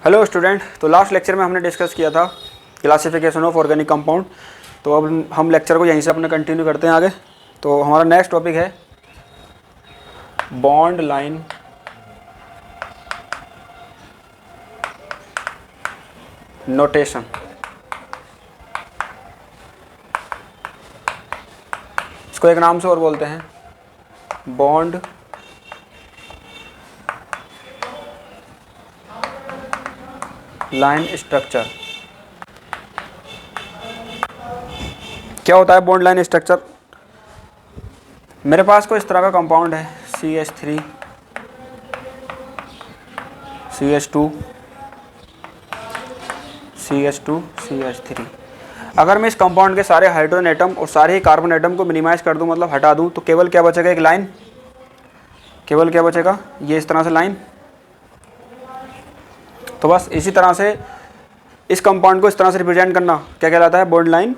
Hello student, तो last lecture में हमने डिस्कस किया था क्लासिफिकेशन ऑफ ऑर्गेनिक कंपाउंड। तो अब हम लेक्चर को यहीं से अपने कंटिन्यू करते हैं आगे। तो हमारा नेक्स्ट टॉपिक है बॉन्ड लाइन नोटेशन। इसको एक नाम से और बोलते हैं बॉन्ड लाइन स्ट्रक्चर। क्या होता है बॉन्ड लाइन स्ट्रक्चर? मेरे पास कोई इस तरह का कंपाउंड है CH3 CH2 CH2 CH3। अगर मैं इस कंपाउंड के सारे हाइड्रोजन एटम और सारे ही कार्बन एटम को मिनिमाइज कर दूं, मतलब हटा दूं, तो केवल क्या बचेगा? एक लाइन। केवल क्या बचेगा? ये इस तरह से लाइन। तो बस इसी तरह से इस कंपाउंड को इस तरह से रिप्रेजेंट करना क्या कहलाता है? Bond line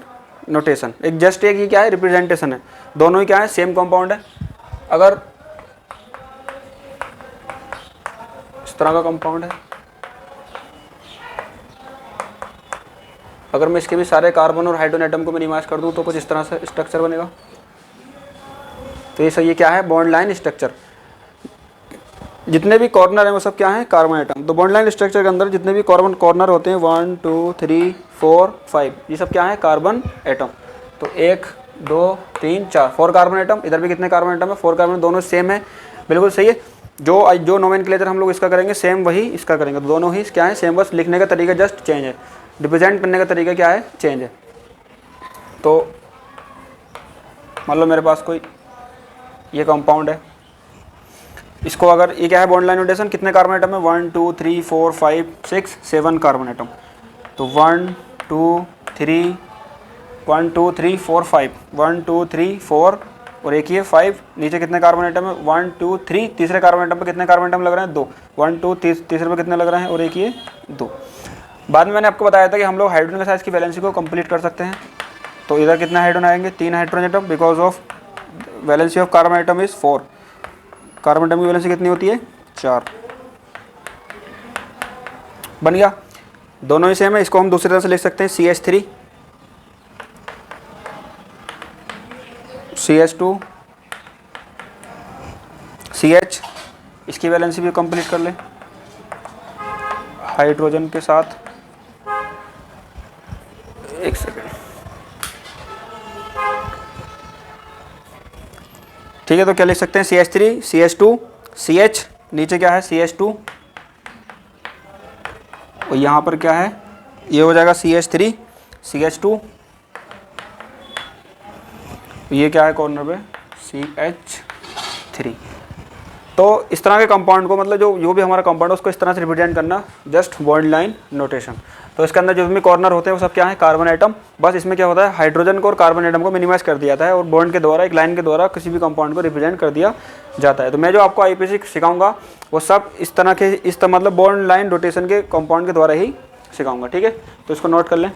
notation. एक जस्ट एक ही क्या है? रिप्रेजेंटेशन है। दोनों ही क्या है? सेम कंपाउंड है। अगर इस तरह का कंपाउंड है, अगर मैं इसके भी सारे कार्बन और हाइड्रोजन एटम को मिनिमाइज कर दूं तो कुछ इस तरह से स्ट्रक्चर बनेगा। तो ये क्या है? Bond line structure. जितने भी कॉर्नर हैं वो सब क्या है? Carbon atom. तो बॉन्ड लाइन स्ट्रक्चर के अंदर जितने भी कार्बन कॉर्नर होते हैं 1 2 3 4 5, ये सब क्या है? Carbon atom. तो 1 2 3 4 4 कार्बन एटम। इधर भी कितने कार्बन एटम है? 4 कार्बन। दोनों सेम है, बिल्कुल सही है। जो नोमेनक्लेचर हम लोग इसका करेंगे सेम वही इसका करेंगे। तो दोनों ही क्या है? सेम, बस लिखने का तरीका जस्ट चेंज है। रिप्रेजेंट करने का तरीका क्या है? चेंज है। तो मान लो मेरे पास कोई ये कंपाउंड है, इसको अगर ये क्या है? Bond line notation. कितने कार्बन एटम है? 1 2 3 4 5 6 7 कार्बन एटम। तो 1 2 3 1 2 3 4 5 1 2 3 4 और एक ये 5। नीचे कितने कार्बन एटम है? 1 2 3। तीसरे कार्बन एटम पे कितने कार्बन एटम लग रहे हैं? 2। 1 2 तीसरे पे कितने लग रहे हैं? और एक ये 2। बाद में मैंने आपको बताया था कि हम लोग हाइड्रोजन के साथ इसकी वैलेंसी को कंप्लीट कर सकते हैं। तो इधर कितने हाइड्रोजन आएंगे? 3 hydrogen atom, because of valency of carbon atom is 4। Carbon atom की वैलेंसी कितनी होती है? 4। बन गया। दोनों ही सेम है। इसको हम दूसरी तरह से लिख सकते हैं CH3 CH2 CH। इसकी वैलेंसी भी कंप्लीट कर ले हाइड्रोजन के साथ। एक सेकेंड, ठीक है। तो क्या लिख सकते हैं? CH3 CH2 CH। नीचे क्या है? CH2 और यहाँ पर क्या है? ये हो जाएगा CH3 CH2। ये क्या है कॉर्नर पे? CH3। तो इस तरह के कंपाउंड को, मतलब जो भी हमारा कंपाउंड है उसको इस तरह से रिप्रेजेंट करना जस्ट बॉन्ड लाइन नोटेशन। तो इसके अंदर जो भी कॉर्नर होते हैं वो सब क्या है? Carbon atom. बस इसमें क्या होता है? हाइड्रोजन को और कार्बन एटम को मिनिमाइज कर दिया जाता है और बॉन्ड के द्वारा, एक लाइन के द्वारा किसी भी कंपाउंड को रिप्रेजेंट कर दिया जाता है। तो मैं जो आपको IPC सिखाऊंगा वो सब इस तरह के मतलब बॉन्ड लाइन नोटेशन के कंपाउंड के द्वारा ही सिखाऊंगा, ठीक है। तो इसको नोट कर लें।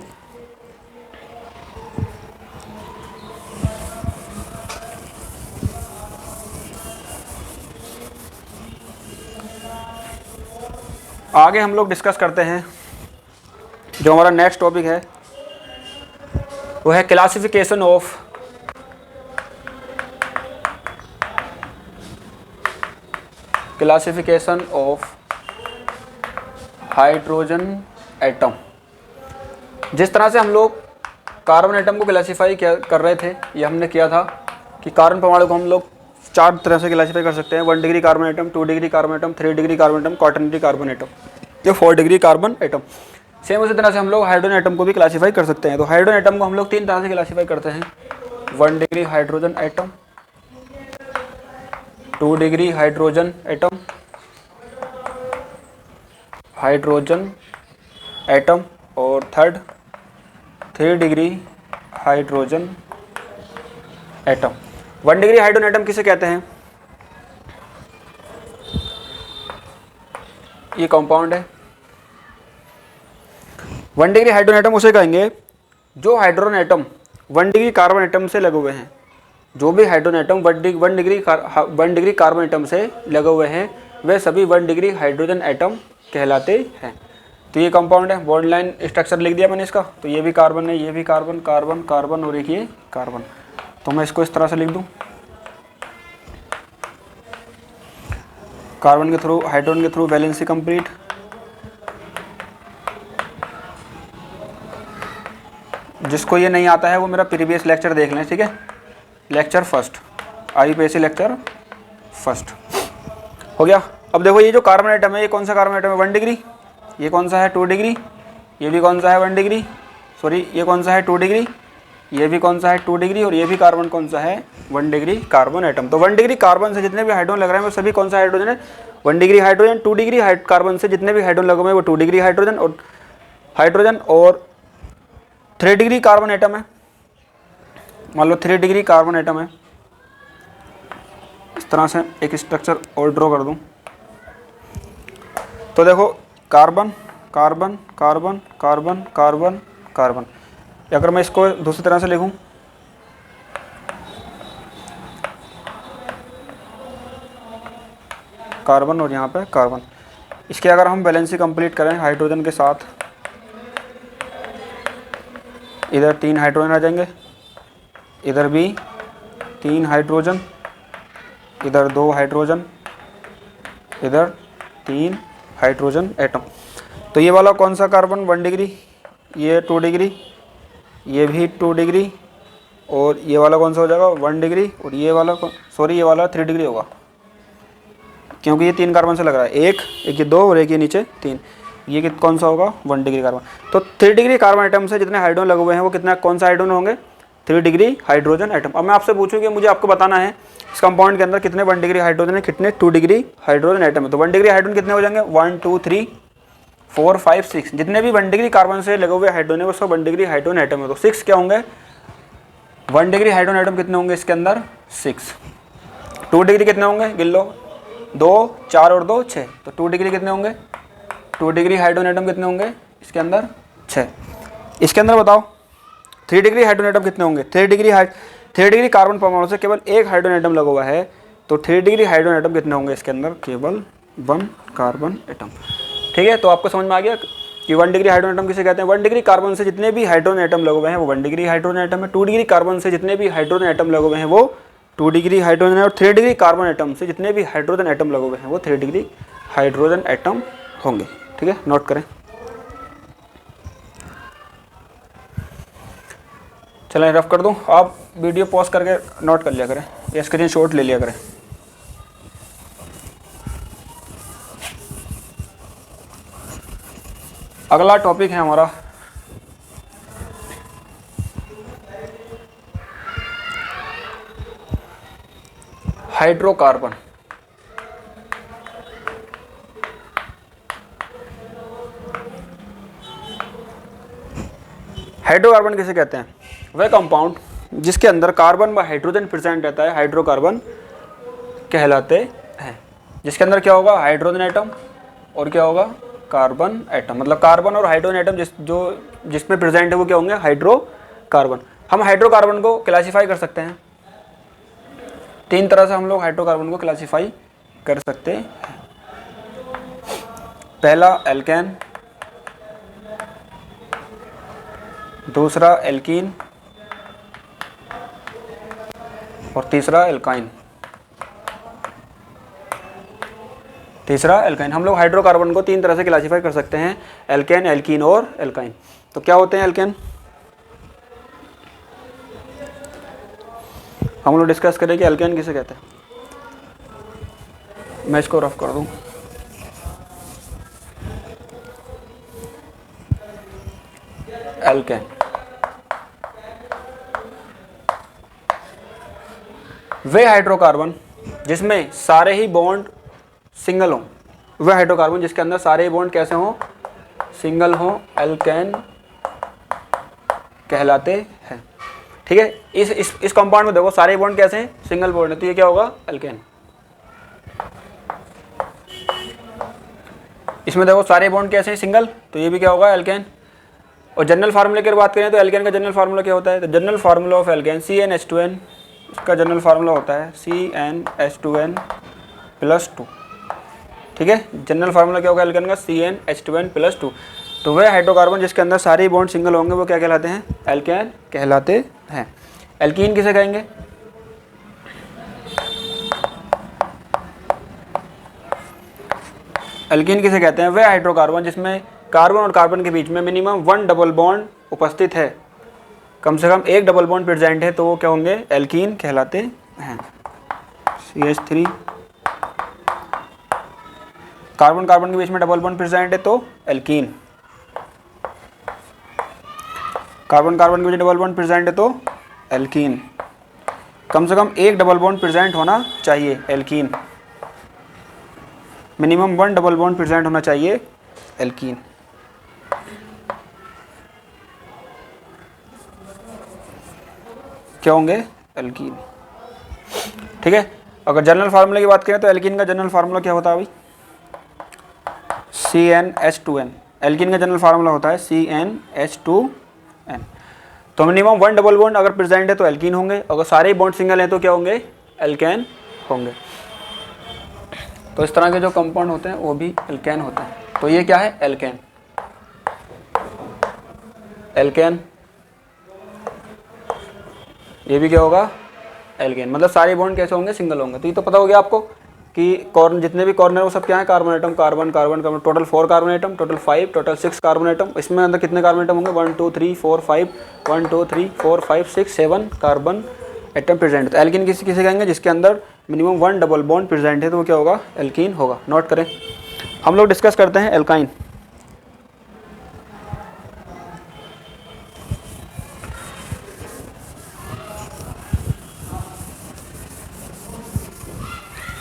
आगे हम लोग डिस्कस करते हैं, जो हमारा नेक्स्ट टॉपिक है वो है क्लासिफिकेशन ऑफ हाइड्रोजन एटम। जिस तरह से हम लोग कार्बन एटम को क्लासीफाई कर रहे थे, ये हमने किया था कि कार्बन परमाणु को हम लोग 4 तरह से क्लासीफाई कर सकते हैं। 1 degree carbon atom, 2 degree carbon atom, 3 degree carbon atom, quaternary carbon atom, या 4 डिग्री कार्बन एटम। सेम उसी तरह से हम लोग हाइड्रोजन एटम को भी क्लासीफाई कर सकते हैं। तो हाइड्रोजन एटम को हम लोग 3 तरह से क्लासीफाई करते हैं। 1 degree hydrogen atom, 2 degree hydrogen atom और 3 degree hydrogen atom. 1 degree hydrogen atom किसे कहते हैं? ये कंपाउंड है। 1 डिग्री हाइड्रोजन एटम उसे कहेंगे जो hydrogen atom 1 degree carbon atom से लगे हुए हैं। जो भी hydrogen atom 1 degree carbon atom से लगे हुए हैं वे सभी 1 डिग्री हाइड्रोजन एटम कहलाते हैं। तो ये कंपाउंड है, बॉन्ड लाइन स्ट्रक्चर लिख दिया मैंने इसका। तो ये भी कार्बन है, ये भी कार्बन, कार्बन कार्बन और एक ये कार्बन। तो मैं इसको इस तरह से लिख दूं, कार्बन के थ्रू हाइड्रोजन के थ्रू वैलेंसी कंप्लीट। जिसको ये नहीं आता है वो मेरा प्रीवियस लेक्चर देख लें, ठीक है, lecture first, IUPAC lecture first हो गया। अब देखो ये जो कार्बन एटम है, ये कौन सा कार्बन एटम है, 1 डिग्री, ये कौन सा है 2 डिग्री, ये भी कौन सा है 1 डिग्री, सॉरी ये कौन सा है 2 डिग्री, ये भी कौन सा है 2 डिग्री, और ये भी कार्बन कौन सा है 1 डिग्री कार्बन एटम। तो 1 डिग्री कार्बन से जितने भी हाइड्रोजन लग रहे हैं वो सभी कौन सा हाइड्रोजन है, 1 डिग्री हाइड्रोजन। 2 डिग्री कार्बन से जितने भी हाइड्रोजन लगे हुए हैं वो 2 डिग्री हाइड्रोजन, और 3 डिग्री कार्बन एटम है, मान लो 3 डिग्री कार्बन एटम है। इस तरह से एक स्ट्रक्चर और ड्रॉ कर दूं। तो देखो carbon carbon carbon carbon carbon carbon, अगर मैं इसको दूसरी तरह से लिखूं, कार्बन और यहाँ पे कार्बन, इसके अगर हम बैलेंसी कंप्लीट करें हाइड्रोजन के साथ, इधर 3 हाइड्रोजन आ जाएंगे, इधर भी 3 हाइड्रोजन, इधर 2 हाइड्रोजन, इधर 3 हाइड्रोजन एटम। तो ये वाला कौन सा कार्बन 1 डिग्री, ये 2 डिग्री, ये भी 2 डिग्री, और ये वाला कौन सा हो जाएगा 1 डिग्री, और ये वाला सॉरी ये वाला 3 डिग्री होगा, क्योंकि ये 3 कार्बन से लग रहा है, एक ये 2 और एक ये नीचे 3, ये कौन सा होगा 1 डिग्री कार्बन। तो 3 डिग्री कार्बन एटम से जितने हाइड्रोजन लगे हुए हैं वो कितना कौन सा हाइड्रोजन होंगे, 3 डिग्री हाइड्रोजन एटम। अब मैं आपसे पूछूं कि मुझे आपको बताना है इस कंपाउंड के अंदर कितने 1 डिग्री हाइड्रोजन है, कितने 2 डिग्री हाइड्रोजन एटम है। तो 1 डिग्री हाइड्रोजन कितने हो जाएंगे, 1 2 3 4 5 6, जितने भी 1 डिग्री कार्बन से लगे हुए हाइड्रोजन है वो सब 1 डिग्री हाइड्रोजन एटम है। तो 6 क्या होंगे, 1 डिग्री हाइड्रोजन एटम कितने होंगे इसके अंदर 6। 2 डिग्री कितने होंगे गिन लो, 2 4 और 2 6, तो 2 डिग्री कितने होंगे, 2 डिग्री हाइड्रोजन एटम कितने होंगे इसके अंदर 6। इसके अंदर बताओ 3 डिग्री हाइड्रोजन एटम कितने होंगे, 3 डिग्री कार्बन परमाणु से केवल एक हाइड्रोजन एटम लगा हुआ है, तो 3 डिग्री हाइड्रोजन एटम कितने होंगे इसके अंदर, केवल 1 कार्बन एटम। ठीक है, तो आपको समझ में आ गया कि 1 डिग्री हाइड्रोजन एटम किसे कहते हैं। 1 डिग्री कार्बन से जितने भी हाइड्रोजन एटम लगे हुए हैं वो 1 डिग्री हाइड्रोजन एटम है। 2 डिग्री कार्बन से जितने भी हाइड्रोजन एटम लगे हुए हैं वो 2 डिग्री हाइड्रोजन है, और 3 डिग्री कार्बन एटम से जितने भी हाइड्रोजन एटम लगे हुए हैं वो 3 डिग्री हाइड्रोजन एटम होंगे। ठीक है, नोट करें। चलें रफ कर दूं, आप वीडियो पॉज करके नोट कर लिया करें या स्क्रीन शॉट ले लिया करें। अगला टॉपिक है हमारा हाइड्रोकार्बन। हाइड्रोकार्बन किसे कहते हैं, वह कंपाउंड जिसके अंदर कार्बन व हाइड्रोजन प्रेजेंट रहता है हाइड्रोकार्बन कहलाते हैं। जिसके अंदर क्या होगा, हाइड्रोजन एटम और क्या होगा, कार्बन एटम। मतलब कार्बन और हाइड्रोजन एटम जिसमें प्रेजेंट है वो क्या होंगे, हाइड्रोकार्बन। हम हाइड्रोकार्बन को क्लासीफाई कर सकते हैं 3 तरह से, हम लोग हाइड्रोकार्बन को क्लासीफाई कर सकते हैं। पहला एल्केन, दूसरा एल्कीन और तीसरा एल्काइन। हम लोग हाइड्रोकार्बन को 3 तरह से क्लासीफाई कर सकते हैं, एल्केन, एल्कीन और एल्काइन। तो क्या होते हैं एल्केन, हम लोग डिस्कस करें कि एल्केन किसे कहते हैं। मैं इसको रफ कर दूं, एल्केन वे हाइड्रोकार्बन जिसमें सारे ही बॉन्ड सिंगल हों, वे हाइड्रोकार्बन जिसके अंदर सारे ही बॉन्ड कैसे हों, सिंगल हों, एल्केन कहलाते हैं। ठीक है, इस कंपाउंड में देखो सारे ही बॉन्ड कैसे हैं, सिंगल बॉन्ड है, तो ये क्या होगा, एल्केन। इसमें देखो सारे बॉन्ड कैसे हैं, सिंगल, तो ये भी क्या होगा, एल्केन। और जनरल फार्मूले की बात करें तो एल्केन का जनरल फार्मूला क्या होता है, तो general formula of alkene CnH2n, इसका जनरल फार्मूला होता है CnH2n +2। ठीक है। जनरल फार्मूला क्या होगा एल्केन का, CnH2n+2। तो वह हाइड्रोकार्बन जिसके अंदर सारे बॉन्ड सिंगल होंगे वो क्या कहलाते हैं, एल्केन कहलाते हैं। एल्कीन किसे कहेंगे, एल्कीन किसे कहते हैं, वह हाइड्रोकार्बन जिसमें कार्बन और कार्बन के बीच में मिनिमम 1 डबल बॉन्ड उपस्थित है, कम से कम एक डबल बॉन्ड प्रेजेंट है, तो वो क्या होंगे, एल्कीन कहलाते हैं। CH3, कार्बन कार्बन के बीच में डबल बॉन्ड प्रेजेंट है तो एल्कीन, कार्बन कार्बन के बीच डबल बॉन्ड प्रेजेंट है तो एल्कीन, कम से कम एक डबल बॉन्ड प्रेजेंट होना चाहिए alkene, minimum 1 double bond present होना चाहिए एल्कीन। क्या होंगे, एल्कीन। ठीक है। अगर जनरल फार्मूले की बात करें तो एल्कीन का जनरल फार्मूला क्या होता है भाई, CnH2n। एल्कीन का जनरल फार्मूला होता है CnH2n। तो मिनिमम 1 डबल बॉन्ड अगर प्रेजेंट है तो एल्कीन होंगे, अगर सारे बॉन्ड सिंगल हैं तो क्या होंगे, एल्केन होंगे। तो इस तरह के जो कंपाउंड होते हैं वो भी एल्केन होते हैं। तो ये क्या है, एल्केन, एल्केन। ये भी क्या होगा, एल्केन। मतलब सारे बॉन्ड कैसे होंगे, सिंगल होंगे। तो ये तो पता हो गया आपको कि कॉर्नर, जितने भी कॉर्नर वो सब क्या है, carbon atom, carbon carbon carbon, total 4 carbon atom, total 5, total 6 carbon atom. इसमें अंदर कितने कार्बन एटम होंगे, 1 2 3 4 5, 1 2 3 4 5 6 7 कार्बन एटम प्रेजेंट। तो एल्कीन किसे कहेंगे, जिसके अंदर मिनिमम 1 डबल बॉन्ड प्रेजेंट है तो वो क्या होगा, एल्कीन होगा। नोट करें। हम लोग डिस्कस करते हैं एल्काइन।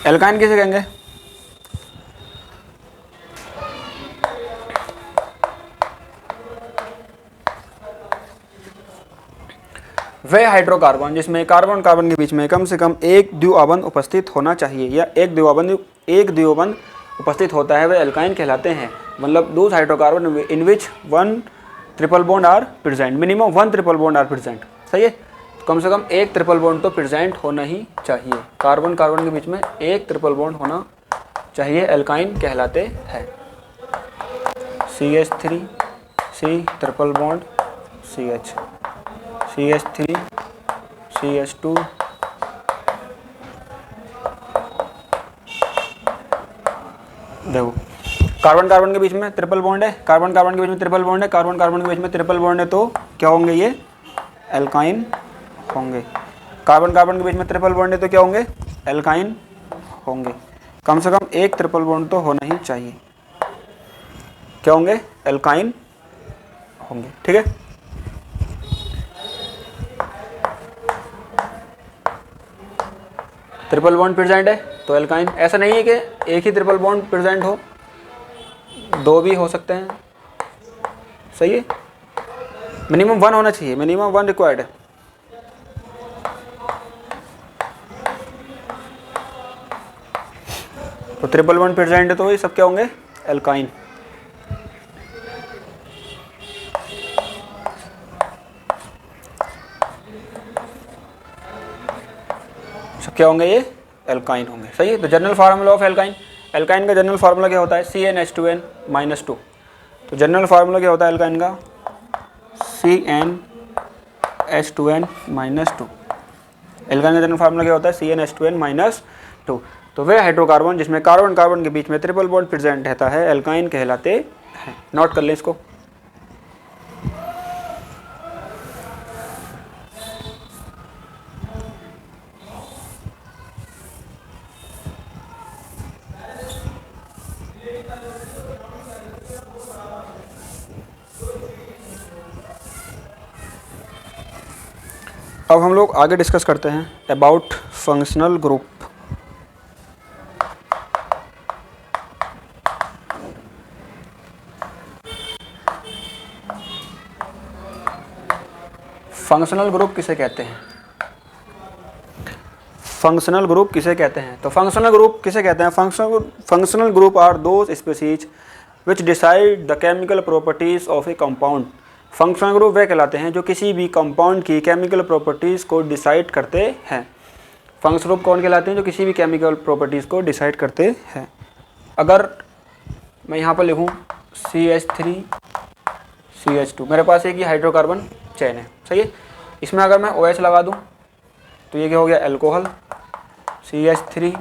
एल्काइन किसे कहेंगे, वह हाइड्रोकार्बन जिसमें कार्बन कार्बन के बीच में कम से कम एक द्विआबंध उपस्थित होना चाहिए, या एक द्विआबंध उपस्थित होता है, वह एल्काइन कहलाते हैं। मतलब those hydrocarbon in which 1 triple bond are present, minimum 1 triple bond are present. सही है। तो कम से कम एक ट्रिपल बॉन्ड तो प्रेजेंट होना ही चाहिए, कार्बन कार्बन के बीच में एक ट्रिपल बॉन्ड होना चाहिए, एल्काइन कहलाते हैं। CH3 C triple bond CH, CH3 CH2 देखो, कार्बन कार्बन के बीच में ट्रिपल बॉन्ड है, कार्बन कार्बन के बीच में ट्रिपल बॉन्ड है, कार्बन कार्बन के बीच में ट्रिपल बॉन्ड है, तो क्या होंगे, ये एल्काइन होंगे। कार्बन कार्बन के बीच में ट्रिपल बॉन्ड है तो क्या होंगे, एल्काइन होंगे। कम से कम एक ट्रिपल बॉन्ड तो होना ही चाहिए, क्या होंगे, एल्काइन होंगे। ठीक है। ट्रिपल बॉन्ड प्रेजेंट है तो एल्काइन। ऐसा नहीं है कि एक ही ट्रिपल बॉन्ड प्रेजेंट हो, 2 भी हो सकते हैं। सही है। मिनिमम 1 होना चाहिए, मिनिमम 1 रिक्वायर्ड है। तो ट्रिपल बॉन्ड प्रेजेंट है तो ये सब क्या होंगे, एल्काइन। सब क्या होंगे, ये एल्काइन होंगे। सही है। तो general formula of alkyne, alkyne का जनरल फार्मूला क्या होता है, CnH2n-2। तो जनरल फार्मूला क्या होता है एल्काइन का, CnH2n-2। एल्काइन का जनरल फार्मूला क्या होता है, CnH2n-2। तो वे हाइड्रोकार्बन जिसमें कार्बन कार्बन के बीच में ट्रिपल बॉन्ड प्रेजेंट रहता है, एल्काइन कहलाते हैं। नोट कर लें इसको। अब हम लोग आगे डिस्कस करते हैं about functional group. Functional group किसे कहते हैं, फंक्शनल ग्रुप किसे कहते हैं। तो फंक्शनल ग्रुप किसे कहते हैं, functional group are those species which decide the chemical properties of a compound. Functional group वे कहलाते हैं जो किसी भी कंपाउंड की केमिकल प्रॉपर्टीज़ को डिसाइड करते हैं। फंक्शनल ग्रुप कौन कहलाते हैं, जो किसी भी केमिकल प्रॉपर्टीज़ को डिसाइड करते हैं। अगर मैं यहाँ पर लिखूँ CH3 CH2, मेरे पास एक ही हाइड्रोकार्बन चेन है, सही है। इसमें अगर मैं OH लगा दूँ तो ये क्या हो गया, अल्कोहल, CH3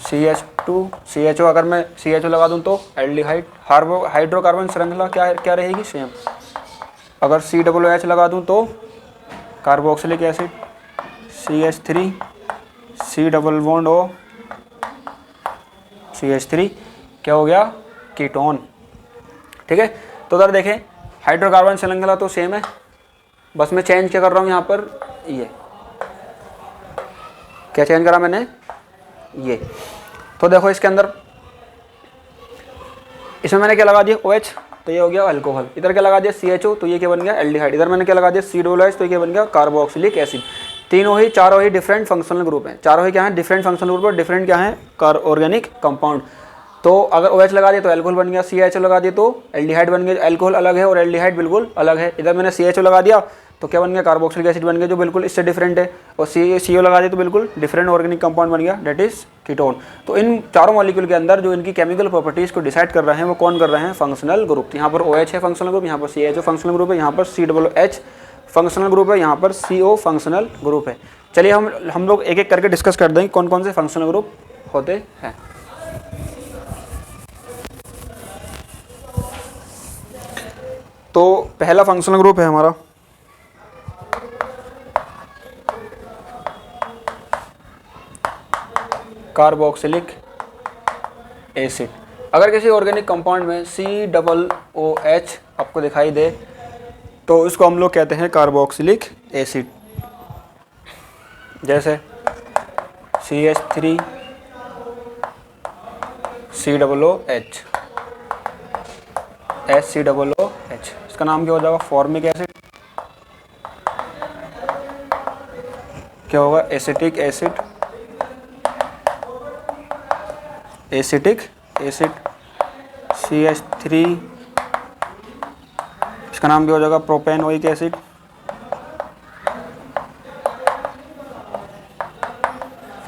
CH2 CHO, अगर मैं CHO लगा दूँ तो एल्डिहाइड। हाइड्रोकार्बन श्रृंखला क्या रहेगी, सेम। अगर COOH लगा दूँ तो carboxylic acid, CH3 C double bond O CH3 क्या हो गया, कीटोन। ठीक है, तो उधर देखें हाइड्रोकार्बन श्रृंखला तो सेम है, बस मैं चेंज क्या कर रहा हूँ यहाँ पर, ये क्या चेंज करा मैंने, ये। तो देखो इसके अंदर, इसमें मैंने क्या लगा दिया OH, तो ये हो गया अल्कोहल। इधर क्या लगा दिया CHO, तो ये क्या बन गया एल्डिहाइड। इधर मैंने क्या लगा दिया COOH, तो ये क्या बन गया कार्बोक्सिलिक एसिड। चारों ही डिफरेंट फंक्शनल ग्रुप हैं। चारों ही क्या हैं, डिफरेंट फंक्शनल ग्रुप और डिफरेंट क्या हैं, ऑर्गेनिक कंपाउंड। तो अगर OH लगा दिया तो अल्कोहल बन गया, CHO लगा दिया तो एल्डिहाइड बन गया। अल्कोहल अलग है और एल्डिहाइड बिल्कुल अलग है। इधर मैंने CHO लगा दिया तो क्या बन गया, कार्बोक्सिलिक एसिड बन गया जो बिल्कुल इससे डिफरेंट है, और CO लगा दिया तो बिल्कुल डिफरेंट ऑर्गेनिक कंपाउंड बन गया, डेट इज कीटोन। तो इन चारों मॉलिक्यूल के अंदर जो इनकी केमिकल प्रॉपर्टीज को डिसाइड कर रहे हैं वो कौन कर रहे हैं, फंक्शनल ग्रुप। यहाँ पर OH है फंक्शनल ग्रुप, यहाँ पर CHO फंक्शनल ग्रुप है, यहाँ पर COOH फंक्शनल ग्रुप है, यहाँ पर CO फंक्शनल ग्रुप है। चलिए हम लोग एक एक करके डिस्कस कर देंगे कौन कौन से फंक्शनल ग्रुप होते हैं। तो पहला फंक्शनल ग्रुप है हमारा कार्बोक्सिलिक एसिड। अगर किसी ऑर्गेनिक कंपाउंड में COOH आपको दिखाई दे तो इसको हम लोग कहते हैं कार्बोक्सिलिक एसिड। जैसे CH3 COOH HCOOH, इसका नाम क्या हो जाएगा, फॉर्मिक एसिड। क्या होगा, acetic acid, acetic acid. CH3 इसका नाम क्या हो जाएगा, प्रोपेनोइक एसिड।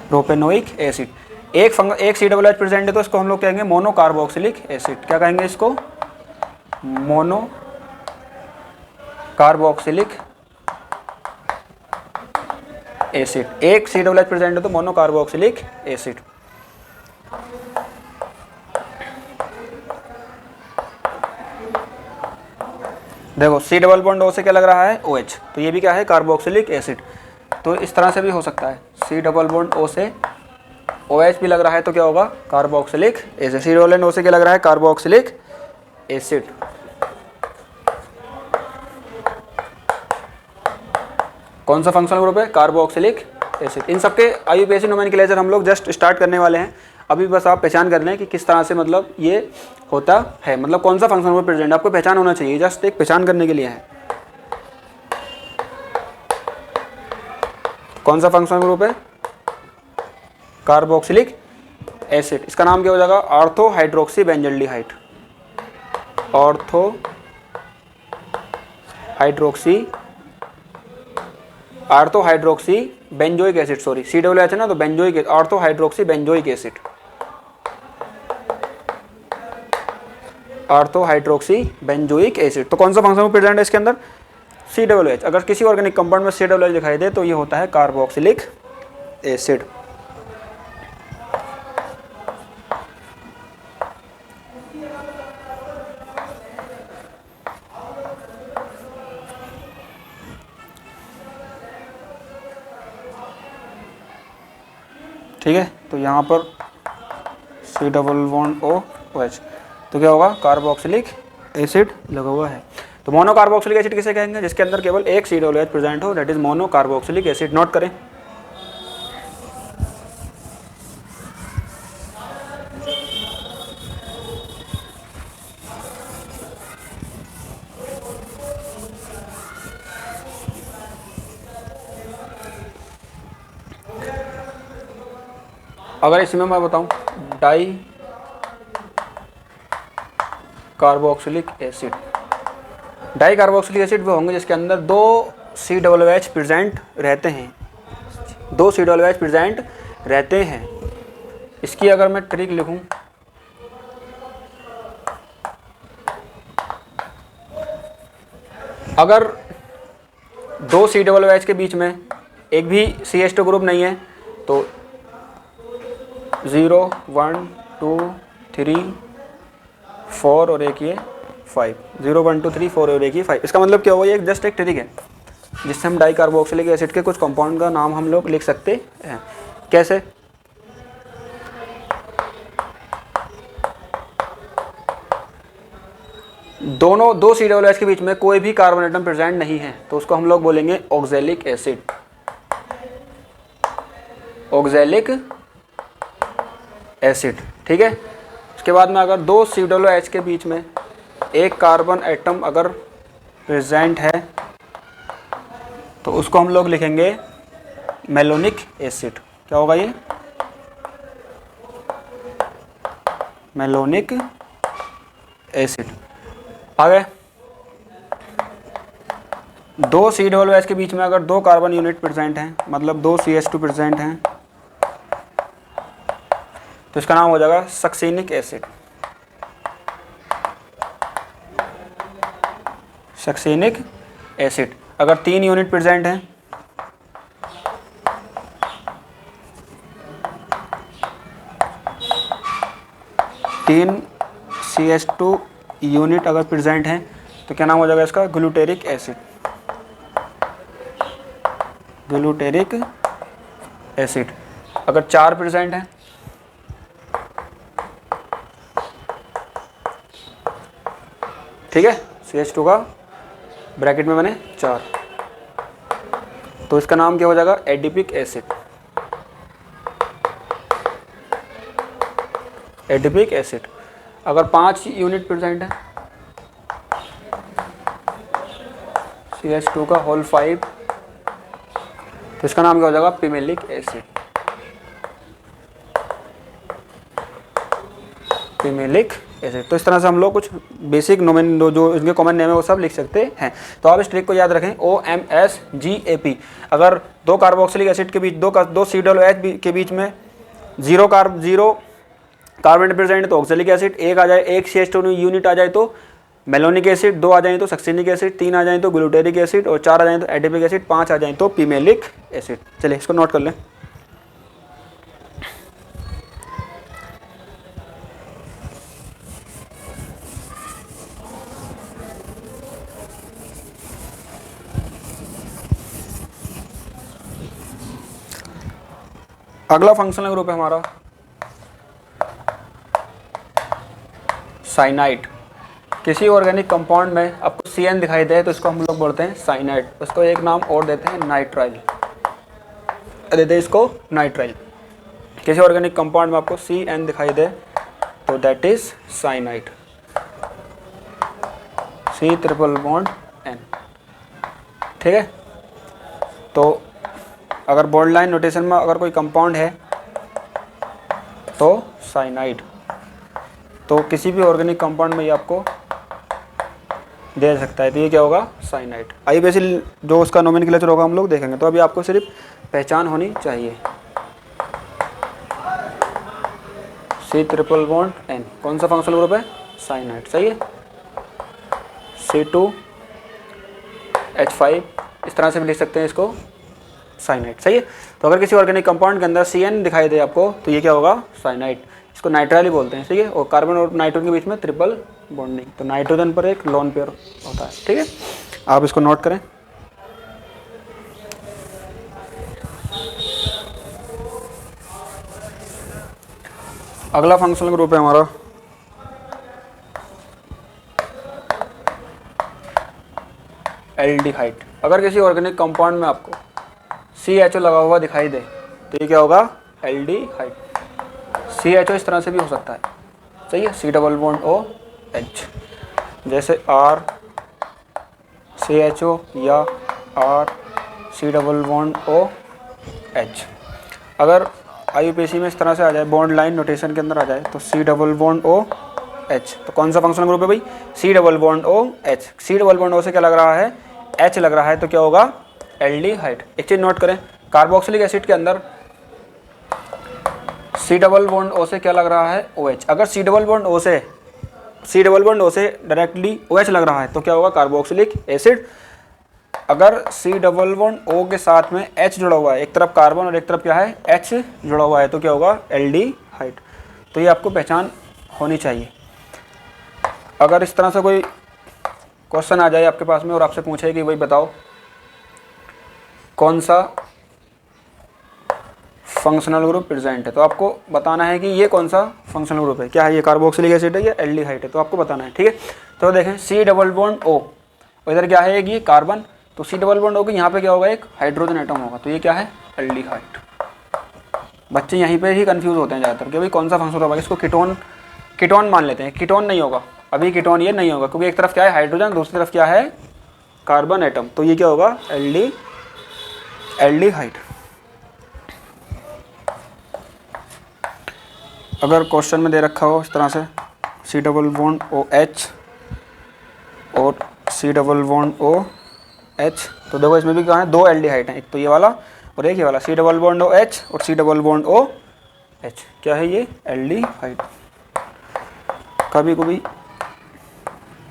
Propanoic acid. एक COOH प्रेजेंट है तो इसको हम लोग कहेंगे मोनो कार्बोक्सिलिक एसिड। क्या कहेंगे इसको, मोनो कार्बोक्सिलिक एसिड। एक COOH प्रेजेंट है तो मोनो कार्बोक्सिलिक एसिड। देखो C डबल बॉन्ड O से क्या लग रहा है, OH, तो ये भी क्या है, कार्बोक्सिलिक एसिड। तो इस तरह से भी हो सकता है, C डबल बॉन्ड O से OH भी लग रहा है तो क्या होगा, carboxylic acid. C double bond O से क्या लग रहा है, कार्बोक्सिलिक एसिड। कौन सा फंक्शनल ग्रुप है, कार्बोक्सिलिक एसिड। इन सबके IUPAC नोमेनक्लेचर हम लोग जस्ट स्टार्ट करने वाले हैं। अभी बस आप पहचान कर लें कि किस तरह से मतलब ये होता है, मतलब कौन सा फंक्शनल ग्रुप प्रेजेंट, आपको पहचान होना चाहिए, जस्ट एक पहचान करने के लिए है। कौन सा फंक्शनल ग्रुप है, कार्बोक्सिलिक एसिड। इसका नाम क्या हो जाएगा, ortho hydroxy benzaldehyde. Ortho hydroxy benzoic acid, sorry COOH है ना, तो benzoic, ortho hydroxy benzoic acid. Ortho hydroxy benzoic acid. तो कौन सा फंक्शन प्रेजेंट है इसके अंदर, COOH। अगर किसी ऑर्गेनिक कंपाउंड में COOH दिखाई दे तो ये होता है कार्बोक्सिलिक एसिड। ठीक है, तो यहाँ पर C डबल बॉन्ड OH, तो क्या होगा, कार्बोक्सिलिक एसिड लगा हुआ है। तो मोनो कार्बोक्सिलिक एसिड किसे कहेंगे, जिसके अंदर केवल एक COOH प्रेजेंट हो, that is mono carboxylic acid. Note करें। अगर इसमें मैं बताऊं di carboxylic acid, di carboxylic acid वो होंगे जिसके अंदर दो COOH प्रेजेंट रहते हैं, दो COOH प्रेजेंट रहते हैं। इसकी अगर मैं ट्रिक लिखूं अगर दो COOH के बीच में एक भी CH2 ग्रुप नहीं है तो 0 1 2 3 4 और एक ये 5, 0 1 2 3 4 और एक ये 5। इसका मतलब क्या हुआ, ये जस्ट एक ट्रिक है जिससे हम डाइकार्बोक्सिलिक एसिड के कुछ कंपाउंड का नाम हम लोग लिख सकते हैं। कैसे? दोनों दो COOH के बीच में कोई भी कार्बन एटम प्रेजेंट नहीं है तो उसको हम लोग बोलेंगे ऑक्सैलिक एसिड। ऑक्सैलिक एसिड, ठीक है। उसके बाद में अगर दो COOH के बीच में एक कार्बन एटम अगर प्रेजेंट है तो उसको हम लोग लिखेंगे मेलोनिक एसिड। क्या होगा ये? Malonic acid. आगे दो COOH के बीच में अगर दो कार्बन यूनिट प्रेजेंट हैं, मतलब दो CH2 प्रेजेंट हैं, तो इसका नाम हो जाएगा सक्सेनिक एसिड। Succinic acid. अगर तीन यूनिट प्रेजेंट हैं, तीन CH2 यूनिट अगर प्रेजेंट हैं तो क्या नाम हो जाएगा इसका? Glutaric acid. Glutaric acid. अगर चार प्रेजेंट हैं, ठीक है, CH2 का ब्रैकेट में मैंने 4, तो इसका नाम क्या हो जाएगा? Adipic acid. Adipic acid. अगर 5 यूनिट प्रेजेंट है, CH2 का होल 5, तो इसका नाम क्या हो जाएगा? पिमेलिक एसिड। पिमेलिक एसिड। तो इस तरह से हम लोग कुछ बेसिक नोमेन जो इनके कॉमन नेम है वो सब लिख सकते हैं। तो आप इस ट्रिक को याद रखें, OMSGAP। अगर दो कार्बोक्सिलिक एसिड के बीच दो COOH के बीच में जीरो कार्बन प्रेजेंट तो ऑक्सैलिक एसिड, एक आ जाए, एक CH2 यूनिट आ जाए तो मेलोनिक एसिड, दो आ जाए तो सक्सेनिक एसिड, तीन आ जाए तो ग्लूटेरिक एसिड और चार आ जाए तो एडिपिक एसिड, पांच आ जाए तो पिमेलिक एसिड। चलिए इसको नोट कर लें। अगला फंक्शनल ग्रुप है हमारा साइनाइड। किसी ऑर्गेनिक कंपाउंड में आपको CN दिखाई दे तो इसको हम लोग बोलते हैं साइनाइड। उसको एक नाम और देते हैं नाइट्राइल, देते हैं इसको नाइट्राइल। किसी ऑर्गेनिक कंपाउंड में आपको CN दिखाई दे तो that is cyanide. C triple bond N, ठीक है। तो अगर बॉन्ड लाइन नोटेशन में अगर कोई कंपाउंड है तो साइनाइड, तो किसी भी ऑर्गेनिक कंपाउंड में ये आपको दे सकता है, तो ये क्या होगा? साइनाइड। आइए वैसे जो उसका नोमेनक्लेचर होगा हम लोग देखेंगे। तो अभी आपको सिर्फ पहचान होनी चाहिए। C ट्रिपल बॉन्ड N कौन सा फंक्शनल ग्रुप है? साइनाइड, सही है। C2H5 इस तरह से भी लिख सकते हैं इसको, साइनाइड, सही है। तो अगर किसी ऑर्गेनिक कंपाउंड के अंदर CN दिखाई दे आपको तो ये क्या होगा? साइनाइड। इसको नाइट्राइल ही बोलते हैं, ठीक है। और कार्बन और नाइट्रोजन के बीच में ट्रिपल बॉन्डिंग, तो नाइट्रोजन पर एक लोन पेयर होता है, ठीक है। आप इसको नोट करें। अगला फंक्शनल ग्रुप है हमारा एल्डिहाइड। अगर किसी ऑर्गेनिक कंपाउंड में आपको CHO लगा हुआ दिखाई दे तो ये क्या होगा? एल्डिहाइड। CHO इस तरह से भी हो सकता है, सही है। C डबल बॉन्ड OH, जैसे R CHO या R C double bond OH। अगर IUPAC में इस तरह से आ जाए, बॉन्ड लाइन नोटेशन के अंदर आ जाए तो C डबल बॉन्ड OH, तो कौन सा फंक्शनल ग्रुप है भाई? C double bond OH। C double bond O से क्या लग रहा है? H लग रहा है, तो क्या होगा? एल्डिहाइड। एक चीज नोट करें, कार्बोक्सिलिक एसिड के अंदर C डबल बॉन्ड O से क्या लग रहा है? OH। अगर C डबल बॉन्ड O से डायरेक्टली OH लग रहा है तो क्या होगा? Carboxylic acid. अगर C डबल बॉन्ड O के साथ में H जुड़ा हुआ है, एक तरफ कार्बन और एक तरफ क्या है H जुड़ा हुआ है, तो क्या होगा एल्डिहाइड। तो ये आपको पहचान होनी चाहिए। अगर इस तरह से कोई क्वेश्चन आ जाए आपके पास में और आपसे पूछे कि भाई बताओ कौन सा फंक्शनल ग्रुप प्रेजेंट है, तो आपको बताना है कि ये कौन सा फंक्शनल ग्रुप है, क्या है ये कार्बोक्सिलिक एसिड है या एल्डिहाइड है, तो आपको बताना है। ठीक है, तो देखें C डबल बॉन्ड O, इधर क्या है ये कार्बन, तो C डबल बॉन्ड O की यहाँ पे क्या होगा एक हाइड्रोजन एटम होगा, तो ये क्या है एल्डिहाइड। बच्चे यहीं पे ही कंफ्यूज होते हैं ज़्यादातर कि भाई कौन सा फंक्शनल होगा, इसको कीटोन मान लेते हैं। कीटोन नहीं होगा, अभी कीटोन ये नहीं होगा, क्योंकि एक तरफ क्या है हाइड्रोजन, दूसरी तरफ क्या है कार्बन एटम, तो ये क्या होगा एल्डिहाइड। अगर क्वेश्चन में दे रखा हो इस तरह से C डबल बॉन्ड OH और C डबल बॉन्ड OH, तो देखो इसमें भी कहाँ है दो एल्डिहाइड हैं, एक तो ये वाला और एक ये वाला, C डबल बॉन्ड OH और C डबल बॉन्ड OH, क्या है ये एल्डिहाइड। कभी कभी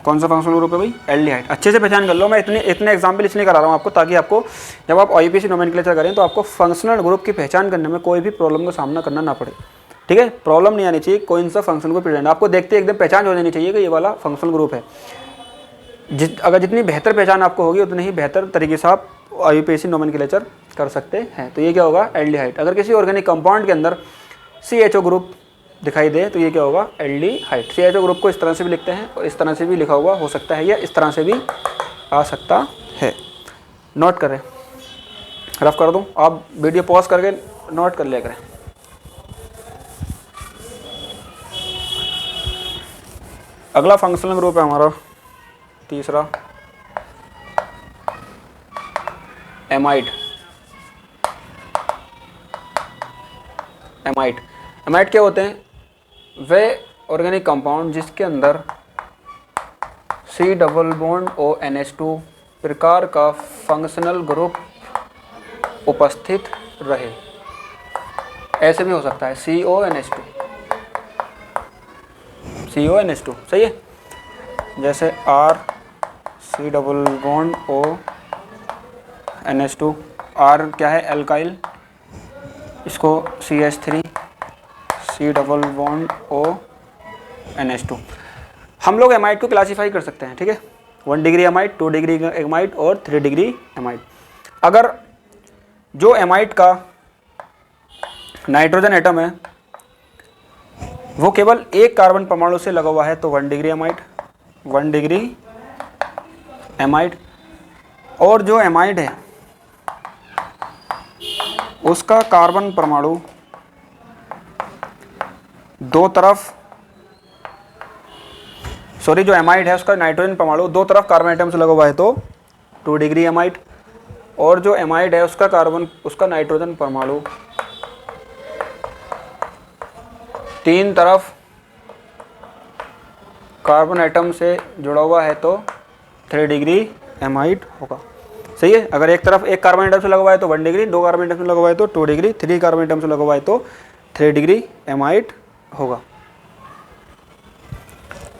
कौन सा फंक्शनल ग्रुप है भाई एल्डिहाइड, अच्छे से पहचान कर लो। मैं इतने एग्जाम्पल इसलिए करा रहा हूँ आपको, ताकि आपको जब आप IUPAC नोमेनक्लेचर करें तो आपको फंक्शनल ग्रुप की पहचान करने में कोई भी प्रॉब्लम का सामना करना ना पड़े। ठीक है, प्रॉब्लम नहीं आनी चाहिए, कौन सा फंक्शनल ग्रुप प्रेजेंट, आपको देखते एकदम पहचान हो जानी चाहिए कि ये वाला फंक्शनल ग्रुप है। अगर जितनी बेहतर पहचान आपको होगी उतनी ही बेहतर तरीके से आप IUPAC नोमेनक्लेचर कर सकते हैं। तो ये क्या होगा एल्डिहाइड। अगर किसी ऑर्गेनिक कंपाउंड के अंदर CHO ग्रुप दिखाई दे तो ये क्या होगा एल्डिहाइड। CHO ग्रुप को इस तरह से भी लिखते हैं और इस तरह से भी लिखा हुआ हो सकता है, या इस तरह से भी आ सकता है। नोट करें, रफ कर दूं, आप वीडियो पॉज करके नोट कर लिया करें। अगला फंक्शनल ग्रुप है हमारा तीसरा एमाइड। एमाइड क्या होते हैं? वे ऑर्गेनिक कंपाउंड जिसके अंदर C डबल बॉन्ड ONH2 प्रकार का फंक्शनल ग्रुप उपस्थित रहे। ऐसे भी हो सकता है CONH2, सही है। जैसे R C double bond ONH2, R क्या है एल्काइल, इसको CH3 C double bond ONH2। हम लोग एमाइड को क्लासीफाई कर सकते हैं, ठीक है, 1 डिग्री एमाइड, 2 डिग्री एमाइड और 3 डिग्री एमाइड। अगर जो एमाइड का नाइट्रोजन एटम है वो केवल एक कार्बन परमाणु से लगा हुआ है तो 1 डिग्री एमाइड, और जो एमाइड है उसका कार्बन परमाणु दो तरफ, जो एमाइड है उसका नाइट्रोजन परमाणु दो तरफ कार्बन एटम से लगा हुआ है तो 2 डिग्री एमाइड, और जो एमाइड है उसका नाइट्रोजन परमाणु तीन तरफ कार्बन एटम से जुड़ा हुआ है तो 3 डिग्री एमाइड होगा। सही है, अगर एक तरफ एक कार्बन एटम से लगा हुआ है तो 1 डिग्री, 2 कार्बन एटम से लगा हुआ है तो 2 डिग्री, 3 कार्बन एटम से लगा हुआ है तो 3 डिग्री एमाइड होगा।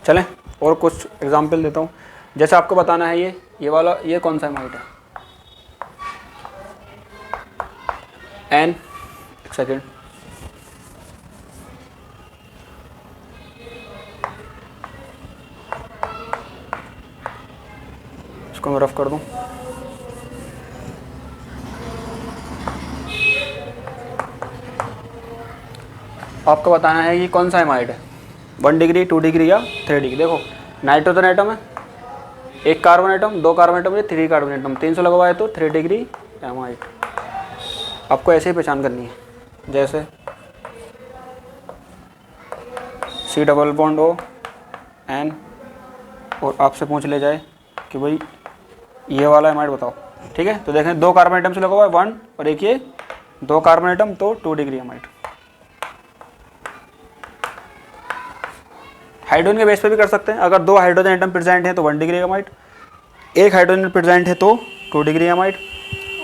चलें और कुछ एग्जाम्पल देता हूँ। जैसे आपको बताना है ये वाला, ये कौन सा एमाइड है? N, एक सेकेंड, इसको मैं रफ कर दूं। आपको बताना है कि कौन सा एमाइड है, 1 डिग्री, 2 डिग्री या 3 डिग्री। देखो नाइट्रोजन एटम है, एक कार्बन एटम, 2 कार्बन एटम या 3 कार्बन एटम, 300 लगा हुआ है तो 3 डिग्री एमाइड। आपको ऐसे ही पहचान करनी है, जैसे C डबल बॉन्ड ON और आपसे पूछ ले जाए कि भाई ये वाला एमाइड बताओ, ठीक है, तो देखें 2 कार्बन एटम से लगा हुआ है 1 और एक ये 2 कार्बन एटम तो 2 डिग्री एमाइड। हाइड्रोजन के बेस पे भी कर सकते हैं, अगर 2 हाइड्रोजन एटम प्रेजेंट हैं तो 1 डिग्री एमाइड, एक हाइड्रोजन प्रेजेंट है तो 2 डिग्री एमाइड,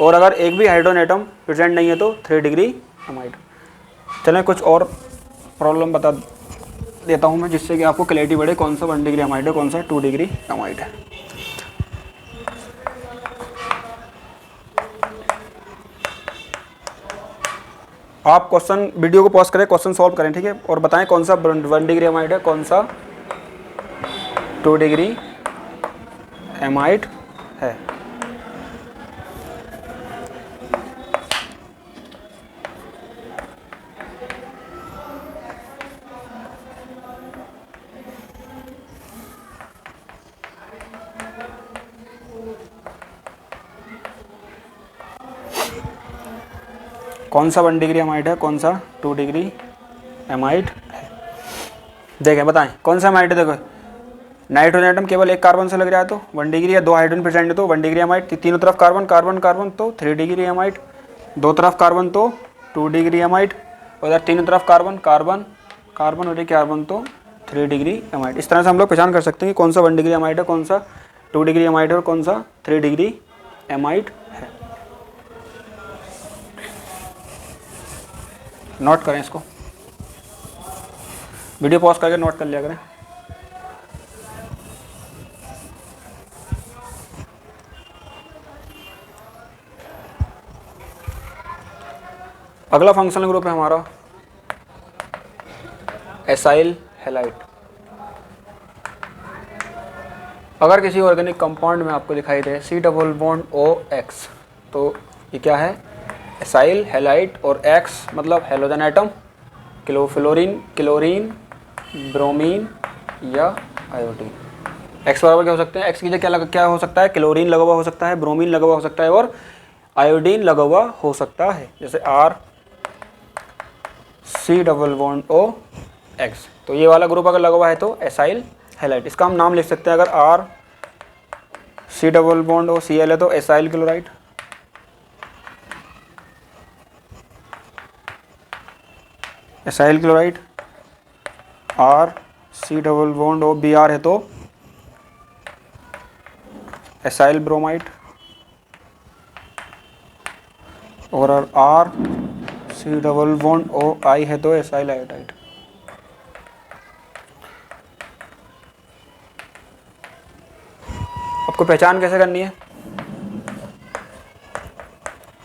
और अगर एक भी हाइड्रोजन एटम प्रेजेंट नहीं है तो 3 डिग्री एमाइड। चलें कुछ और प्रॉब्लम बता देता हूं मैं, जिससे कि आपको क्लैरिटी बढ़े कौन सा 1 डिग्री एमाइड है, कौन सा 2 डिग्री एमाइड है। आप क्वेश्चन वीडियो को पॉज करें, क्वेश्चन सॉल्व करें, ठीक है, और बताएं कौन सा 1 डिग्री एमाइड है, कौन सा 2 डिग्री एमाइड है। कौन सा 1 डिग्री एमाइड है, कौन सा 2 डिग्री एमाइड है। देखें बताएं कौन सा एमाइड है। देखो नाइट्रोजन एटम केवल एक कार्बन से लग रहा है तो 1 डिग्री, या 2 हाइड्रोजन प्रेजेंट है तो 1 डिग्री एमाइड, तीनों तरफ कार्बन कार्बन कार्बन तो 3 डिग्री एमाइड, दो तरफ कार्बन तो 2 डिग्री एमाइड, और इधर तीनों तरफ कार्बन कार्बन कार्बन और कार्बन तो 3 डिग्री एमाइड। इस तरह से हम लोग पहचान कर सकते हैं कि कौन सा 1 डिग्री एमाइड है, कौन सा 2 डिग्री एमाइड है और कौन सा 3 डिग्री एमाइड है। नोट करें इसको, वीडियो पॉज करके नोट कर लिया करें। अगला फंक्शनल ग्रुप है हमारा एसाइल हैलाइड। अगर किसी ऑर्गेनिक कंपाउंड में आपको दिखाई दे C डबल बॉन्ड OX, तो ये क्या है, एसाइल हैलाइड, और X मतलब हेलोजन एटम, क्लोरोफ्लोरीन, क्लोरीन, ब्रोमीन या आयोडीन। X बराबर क्या हो सकते हैं, X की जगह क्या हो सकता है, क्लोरीन लगा हुआ हो सकता है, ब्रोमीन लगा हुआ हो सकता है और आयोडीन लगा हुआ हो सकता है, जैसे C डबल बॉन्ड OX। तो ये वाला ग्रुप अगर लगा हुआ है तो एसाइल हैलाइड। इसका हम नाम लिख सकते हैं, अगर C डबल बॉन्ड OCl है तो acyl chloride, acyl chloride. C double bond OBr है तो एसाइल ब्रोमाइड, और C डबल बॉन्ड OI है तो एसाइल आयोडाइड। आपको पहचान कैसे करनी है,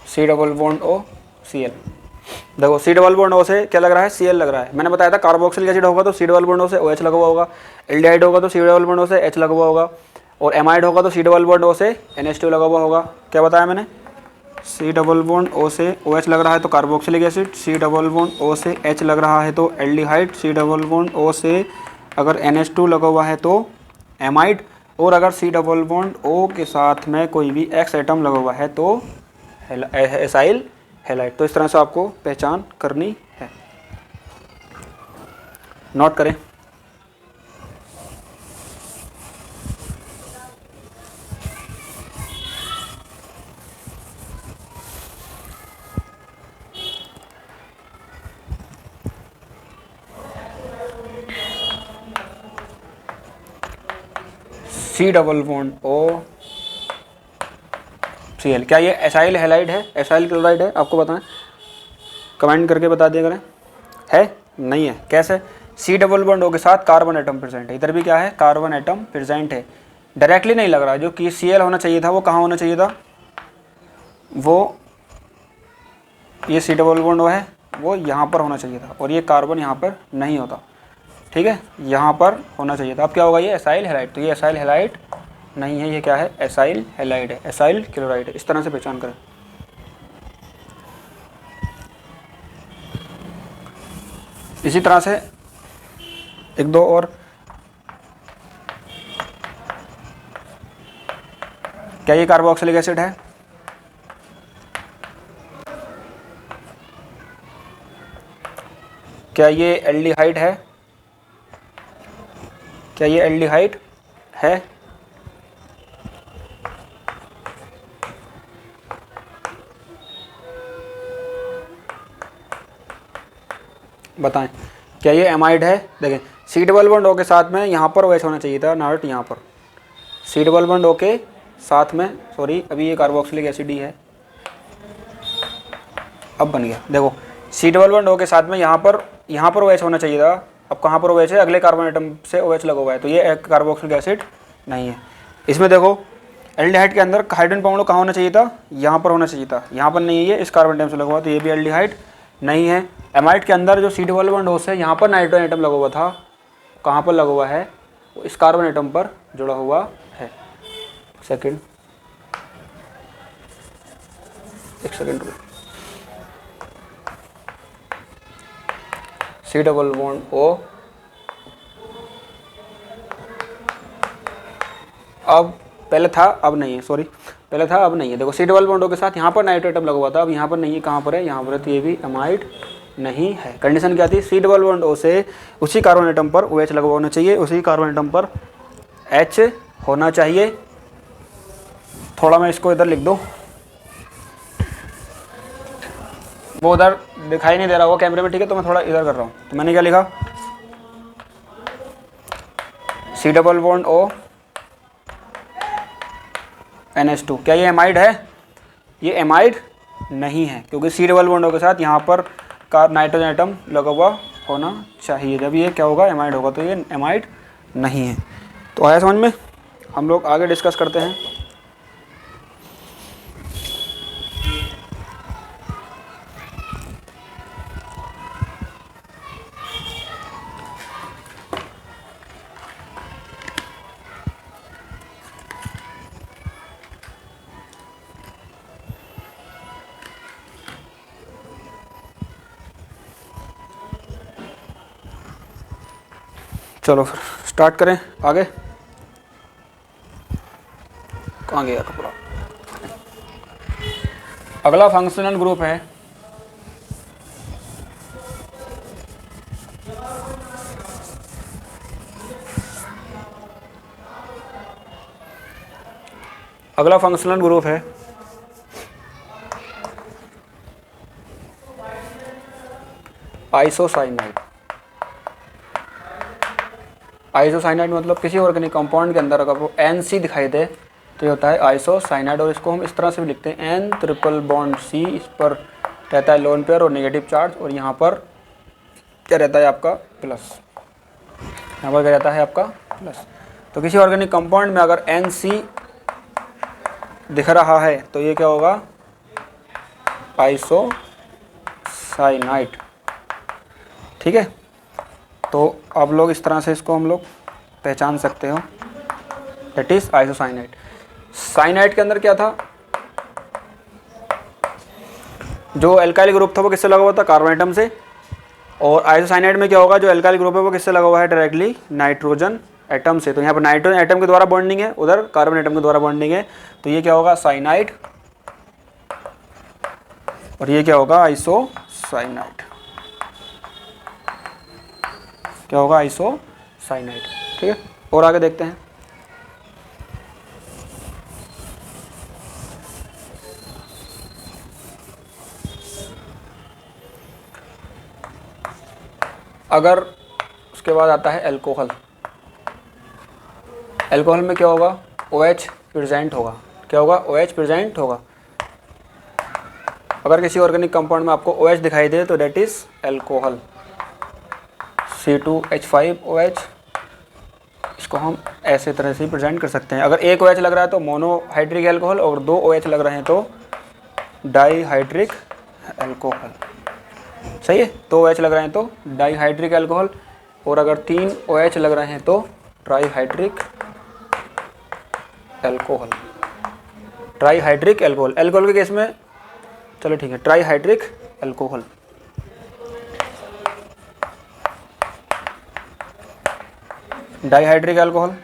C डबल बॉन्ड OCl। देखो C डबल बॉन्ड O से क्या लग रहा है, Cl लग रहा है। मैंने बताया था कार्बोक्सिलिक एसिड होगा तो C डबल बॉन्ड O से OH लगा हुआ होगा, एल्डिहाइड होगा तो C डबल बॉन्ड O से H लगा हुआ होगा, और एमाइड होगा तो C डबल बॉन्ड O से NH2 लगा हुआ होगा। क्या बताया मैंने, C डबल बॉन्ड O से OH लग रहा है तो carboxylic acid, C double bond O से H लग रहा है तो aldehyde, C double bond O से अगर NH2 लगा हुआ है तो एमाइड, और अगर C डबल बॉन्ड O के साथ में कोई भी X एटम लगा हुआ है तो एसाइल हैलाइड। तो इस तरह से आपको पहचान करनी है, नोट करें। C डबल बॉन्ड OCl, क्या ये एसाइल हैलाइड है, एसाइल क्लोराइड है? आपको बताएं, कमेंट करके बता दिया करें। है नहीं है, कैसे? C डबल बॉन्ड O के साथ कार्बन एटम प्रेजेंट है, इधर भी क्या है, कार्बन एटम प्रेजेंट है। डायरेक्टली नहीं लग रहा, जो कि Cl होना चाहिए था वो कहाँ होना चाहिए था, वो ये C डबल बॉन्ड O है वो यहाँ पर होना चाहिए था, और ये कार्बन यहाँ पर नहीं होता, ठीक है, यहाँ पर होना चाहिए था। अब क्या होगा, ये एसाइल हैलाइड। तो ये एसाइल हैलाइड नहीं है, ये क्या है, एसाइल हैलाइड है, एसाइल क्लोराइड है। इस तरह से पहचान करें। इसी तरह से एक दो और, क्या ये कार्बोक्सिलिक एसिड है, क्या ये एल्डिहाइड है, क्या ये एल्डिहाइड है? बताएं, क्या ये एमाइड है? देखें C डबल बॉन्ड O के साथ में यहाँ पर OH होना चाहिए था, नॉट यहाँ पर। C डबल बॉन्ड O के साथ में, सॉरी अभी ये कार्बोक्सिलिक एसिड ही है, अब बन गया। देखो C डबल बॉन्ड O के साथ में यहाँ पर OH होना चाहिए था, अब कहाँ पर OH है, अगले कार्बन एटम से OH लगा हुआ है, तो ये कार्बोक्सिलिक एसिड नहीं है। इसमें देखो एल्डिहाइड के अंदर हाइड्रोजन परमाणु कहाँ होना चाहिए था, यहाँ पर होना चाहिए था, यहाँ पर नहीं है, इस कार्बन एटम से लगा हुआ, तो ये भी एल्डिहाइड नहीं है। एमाइड के अंदर जो सी डबल बॉन्ड O से यहाँ पर नाइट्रोजन एटम लगा हुआ था, कहाँ पर लगा हुआ है, वो इस कार्बन एटम पर जुड़ा हुआ है। सेकंड, एक सेकंड रुको। सी डबल बॉन्ड O अब पहले था अब नहीं है, सॉरी पहले था अब नहीं है। देखो सी डबल बॉन्ड O के साथ यहाँ पर नाइट्रो एटम लगा हुआ था, अब यहाँ पर नहीं है, कहाँ पर है, यहाँ पर है, तो ये भी एमाइड नहीं है। कंडीशन क्या थी, सी डबल बॉन्ड O से उसी कार्बन एटम पर OH लगा हुआ होना चाहिए, उसी कार्बन एटम पर H होना चाहिए। थोड़ा मैं इसको इधर लिख दूँ, वो उधर दिखाई नहीं दे रहा होगा कैमरे में, ठीक है, तो मैं थोड़ा इधर कर रहा हूँ। तो मैंने क्या लिखा, सी डबल बॉन्ड O NH2, क्या ये एमाइड है, ये एमाइड नहीं है, क्योंकि सी डबल बॉन्ड O के साथ यहाँ पर नाइट्रोजन एटम लगा हुआ होना चाहिए। जब ये क्या होगा, एमाइड होगा, तो ये एमाइड नहीं है। तो आया समझ में, हम लोग आगे डिस्कस करते हैं। चलो फिर स्टार्ट करें आगे। कहाँ गया कपड़ा। अगला फंक्शनल ग्रुप है आइसोसाइनाइड। आइसोसाइनाइड मतलब किसी ऑर्गेनिक कंपाउंड के अंदर अगर वो NC दिखाई दे तो ये होता है आइसोसाइनाइड। और इसको हम इस तरह से भी लिखते हैं N ट्रिपल बॉन्ड C, इस पर रहता है लोन पेयर और नेगेटिव चार्ज, और यहाँ पर क्या रहता है आपका प्लस, यहाँ पर क्या रहता है आपका प्लस। तो किसी ऑर्गेनिक कंपाउंड में अगर NC दिख रहा है तो ये क्या होगा, आइसोसाइनाइड, ठीक है। तो अब लोग इस तरह से इसको हम लोग पहचान सकते हो, दैट इज आइसोसाइनाइड। साइनाइड के अंदर क्या था, जो एल्काइल ग्रुप था वो किससे लगा हुआ था, कार्बन एटम से। और आइसोसाइनाइड में क्या होगा, जो एल्काइल ग्रुप है वो किससे लगा हुआ है, डायरेक्टली नाइट्रोजन एटम से। तो यहाँ पर नाइट्रोजन एटम के द्वारा बॉन्डिंग है, उधर कार्बन एटम के द्वारा बॉन्डिंग है, तो ये क्या होगा, साइनाइड, और ये क्या होगा, आइसोसाइनाइड। क्या होगा, आइसोसाइनाइड, ठीक है। और आगे देखते हैं। अगर उसके बाद आता है अल्कोहल। अल्कोहल में क्या होगा, OH प्रेजेंट होगा। क्या होगा, OH प्रेजेंट होगा। अगर किसी ऑर्गेनिक कंपाउंड में आपको OH दिखाई दे तो डेट इज अल्कोहल। C2H5OH, इसको हम ऐसे तरह से प्रेजेंट कर सकते हैं। अगर एक OH लग रहा है तो मोनोहाइड्रिक अल्कोहल, और दो OH लग रहे हैं तो डाईहाइड्रिक अल्कोहल। सही है, दो OH लग रहे हैं तो डाईहाइड्रिक अल्कोहल, और अगर तीन OH लग रहे हैं तो trihydric alcohol. Trihydric alcohol, alcohol के केस में चलो ठीक है, trihydric alcohol. Dihydric alcohol,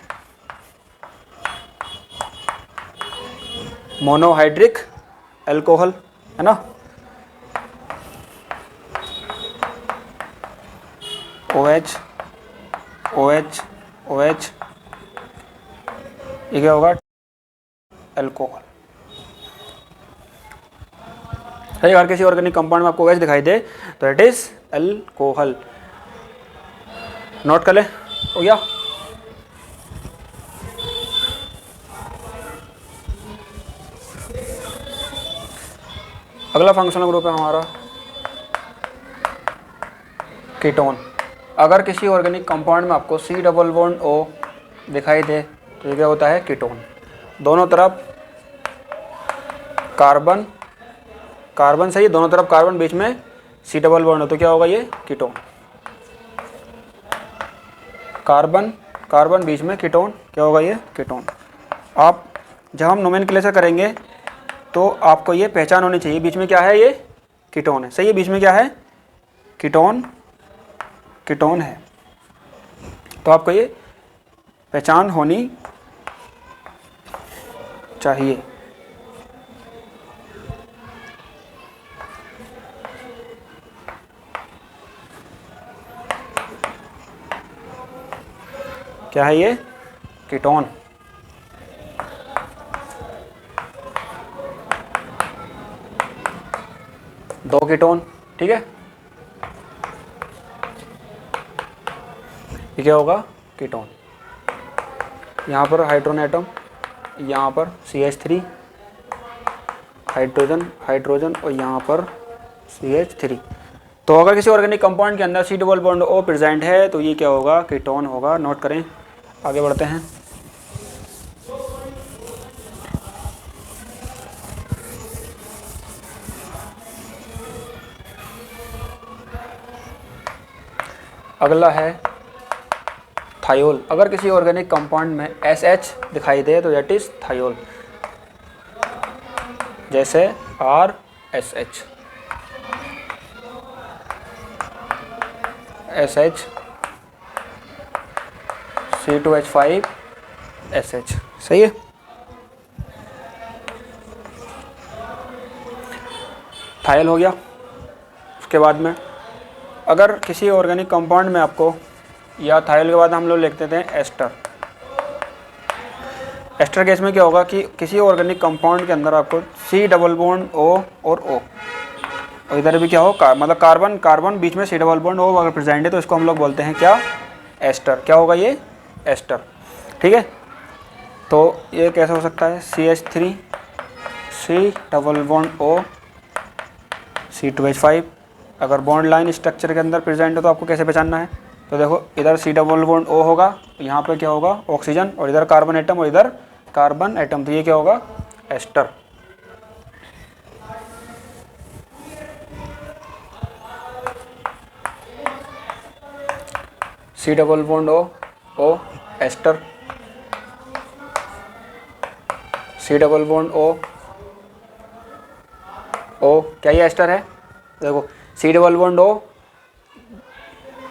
monohydric alcohol, है ना। OH OH OH, ये क्या होगा, अल्कोहल। सही, अगर किसी ऑर्गेनिक कंपाउंड में आपको OH दिखाई दे तो इट इज अल्कोहल। नोट कर ले, हो गया। अगला फंक्शनल ग्रुप है हमारा कीटोन। अगर किसी ऑर्गेनिक कंपाउंड में आपको C डबल बॉन्ड O दिखाई दे तो ये क्या होता है, कीटोन। दोनों तरफ कार्बन, कार्बन सही, दोनों तरफ कार्बन, बीच में सी डबल बॉन्ड हो तो क्या होगा ये कीटोन। कार्बन कार्बन बीच में कीटोन, क्या होगा ये कीटोन। आप जब हम नोमेनक्लेचर करेंगे तो आपको ये पहचान होनी चाहिए बीच में क्या है, ये कीटोन है। सही है, बीच में क्या है, कीटोन, कीटोन है। तो आपको ये पहचान होनी चाहिए। क्या है ये, कीटोन। दो कीटोन, ठीक है, ये क्या होगा, कीटोन। यहाँ पर हाइड्रोजन एटम, यहाँ पर CH3 हाइड्रोजन हाइड्रोजन और यहाँ पर CH3। तो अगर किसी ऑर्गेनिक कंपाउंड के अंदर C double bond O present है तो ये क्या होगा, कीटोन होगा। नोट करें, आगे बढ़ते हैं। अगला है थायोल। अगर किसी ऑर्गेनिक कंपाउंड में SH दिखाई दे तो दैट इज थायोल, जैसे RSH, SH, C2H5 SH। सही है। थायल हो गया। उसके बाद में अगर किसी ऑर्गेनिक कंपाउंड में आपको, या थायल के बाद हम लोग लिखते थे एस्टर। एस्टर केस में क्या होगा कि किसी ऑर्गेनिक कंपाउंड के अंदर आपको C डबल बॉन्ड O और O, और इधर भी क्या हो, मतलब कार्बन कार्बन बीच में C डबल बॉन्ड O अगर प्रेजेंट है तो इसको हम लोग बोलते हैं क्या, एस्टर। क्या होगा ये, एस्टर। ठीक है, तो ये कैसे हो सकता है, CH3 C double bond O C2H5। अगर बॉन्ड लाइन स्ट्रक्चर के अंदर प्रेजेंट है तो आपको कैसे पहचानना है, तो देखो इधर C डबल बॉन्ड O होगा, यहाँ पे क्या होगा, ऑक्सीजन, और इधर कार्बन एटम और इधर कार्बन एटम, तो ये क्या होगा, ester. C double bond O ester, C double bond O क्या ये एस्टर है। देखो C डबल बॉन्ड O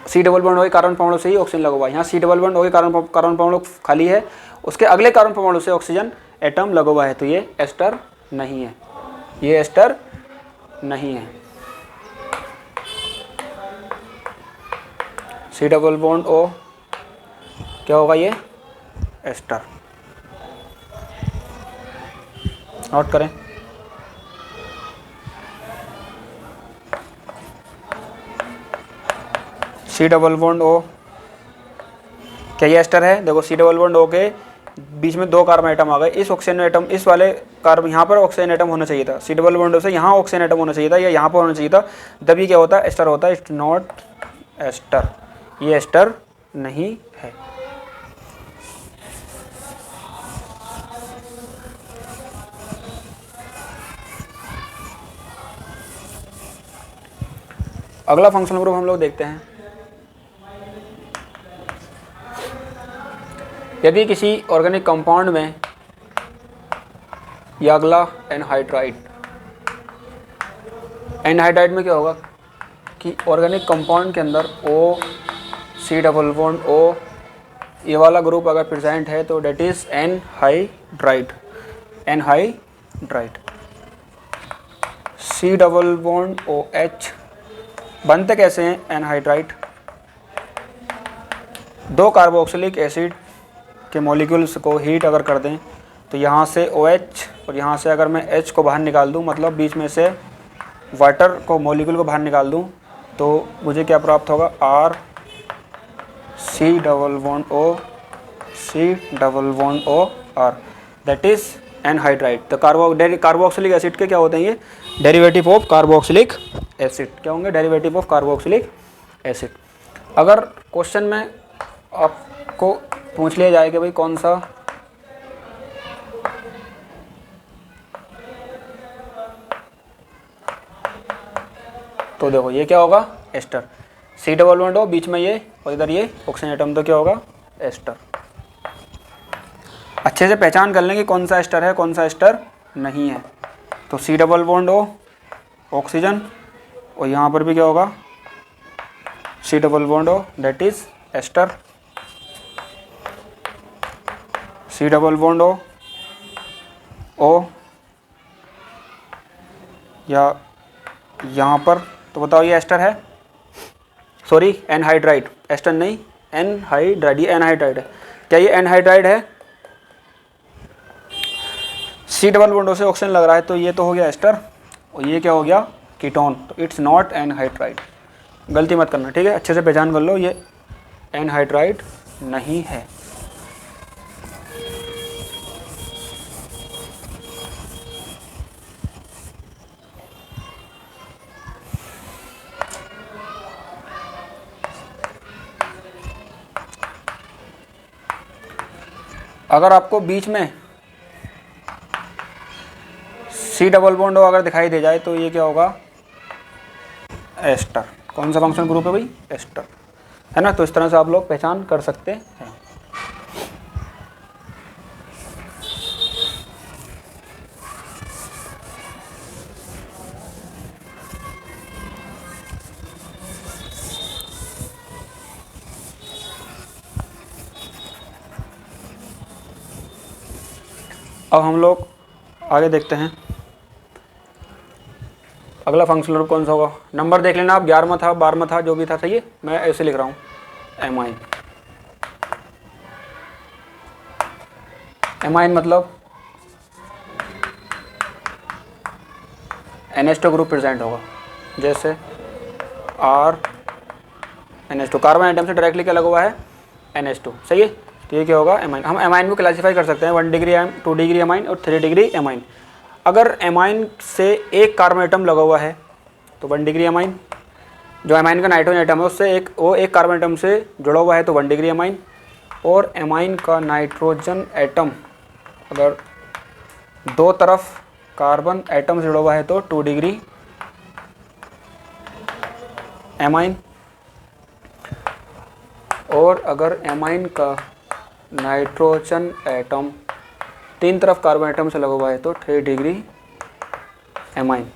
के कार्बन परमाणु से ही ऑक्सीजन लगा हुआ है। यहाँ C डबल बॉन्ड O के कार्बन परमाणु खाली है, उसके अगले कार्बन परमाणु से ऑक्सीजन एटम लगा हुआ है, तो ये एस्टर नहीं है, ये एस्टर नहीं है। C डबल बॉन्ड O क्या होगा, ये एस्टर। नोट करें। C डबल बॉन्ड O क्या ये एस्टर है। देखो C डबल बॉन्ड O के बीच में दो कार्बन एटम आ गए, इस ऑक्सीजन एटम, इस वाले कार्बन, यहाँ पर ऑक्सीजन एटम होना चाहिए था, C डबल बॉन्ड O से यहाँ ऑक्सीजन एटम होना चाहिए था, या यहाँ पर होना चाहिए था, तब ये क्या होता है, एस्टर होता है। इट्स नॉट एस्टर, ये एस्टर नहीं है। अगला फंक्शनल ग्रुप हम लोग देखते हैं। यदि किसी ऑर्गेनिक कंपाउंड में, या अगला एनहाइड्राइड, एनहाइड्राइड में क्या होगा कि ऑर्गेनिक कंपाउंड के अंदर O C double bond O ये वाला ग्रुप अगर प्रेजेंट है तो that is anhydride, anhydride. C double bond OH बनते कैसे हैं एनहाइड्राइड, दो कार्बोक्सिलिक एसिड के मॉलिक्यूल्स को हीट अगर कर दें तो यहाँ से OH और यहाँ से अगर मैं H को बाहर निकाल दूँ, मतलब बीच में से वाटर को, मॉलिक्यूल को बाहर निकाल दूँ, तो मुझे क्या प्राप्त होगा, R C double bond O C double bond O R, that is anhydride. तो कार्बोक्सिलिक एसिड के क्या होते हैं, ये डेरिवेटिव ऑफ कार्बोक्सिलिक एसिड। क्या होंगे, डेरिवेटिव ऑफ कार्बोक्सिलिक एसिड। अगर क्वेश्चन में आपको पूछ लिया जाए कि भाई कौन सा तो तो देखो ये क्या होगा, एस्टर। सी डबल बॉन्ड हो, बीच में ये और इधर ये ऑक्सीजन एटम, तो क्या होगा, एस्टर। अच्छे से पहचान कर लें कि कौन सा एस्टर है कौन सा एस्टर नहीं है। तो C double bond O, oxygen, और यहाँ पर भी क्या होगा, C double bond O, that is ester. C double bond O, O, या यहाँ पर, तो बताओ ये एस्टर है, सॉरी एनहाइड्राइड, एस्टर नहीं एनहाइड्राइड, ये एनहाइड्राइड है। क्या ये एनहाइड्राइड है? सी डबल बॉन्ड से ऑक्सीजन लग रहा है, तो ये तो हो गया एस्टर, और ये क्या हो गया, कीटोन। तो इट्स नॉट एनहाइड्राइड, गलती मत करना, ठीक है, अच्छे से पहचान कर लो, ये एनहाइड्राइड नहीं है। अगर आपको बीच में सी डबल बॉन्ड अगर दिखाई दे जाए तो ये क्या होगा, एस्टर। कौन सा फंक्शनल ग्रुप है भाई, एस्टर, है ना। तो इस तरह से आप लोग पहचान कर सकते हैं। अब हम लोग आगे देखते हैं, अगला फंक्शनल ग्रुप कौन सा होगा। नंबर देख लेना आप, 11वां था 12वां था, जो भी था, सही है, मैं ऐसे लिख रहा हूँ, एमाइन। एमाइन मतलब NH2 ग्रुप प्रेजेंट होगा, जैसे R NH2, कार्बन आइटम से डायरेक्टली क्या लगा हुआ है, NH2, सही है। तो ये क्या होगा, एमाइन। हम एमाइन को क्लासीफाई कर सकते हैं 1 डिग्री 2 डिग्री एमाइन और 3 डिग्री एमाइन। अगर एमाइन से एक कार्बन आइटम लगा हुआ है तो 1 डिग्री एमाइन, जो एमाइन का नाइट्रोजन आइटम है उससे एक कार्बन आइटम से जुड़ा हुआ है तो 1 डिग्री एमाइन, और एमाइन का नाइट्रोजन एटम अगर दो तरफ कार्बन एटम से जुड़ा हुआ है तो 2 डिग्री एमाइन, और अगर एमाइन का नाइट्रोजन एटम 3 तरफ कार्बन एटम से लगा हुआ है तो 3 डिग्री एमाइन।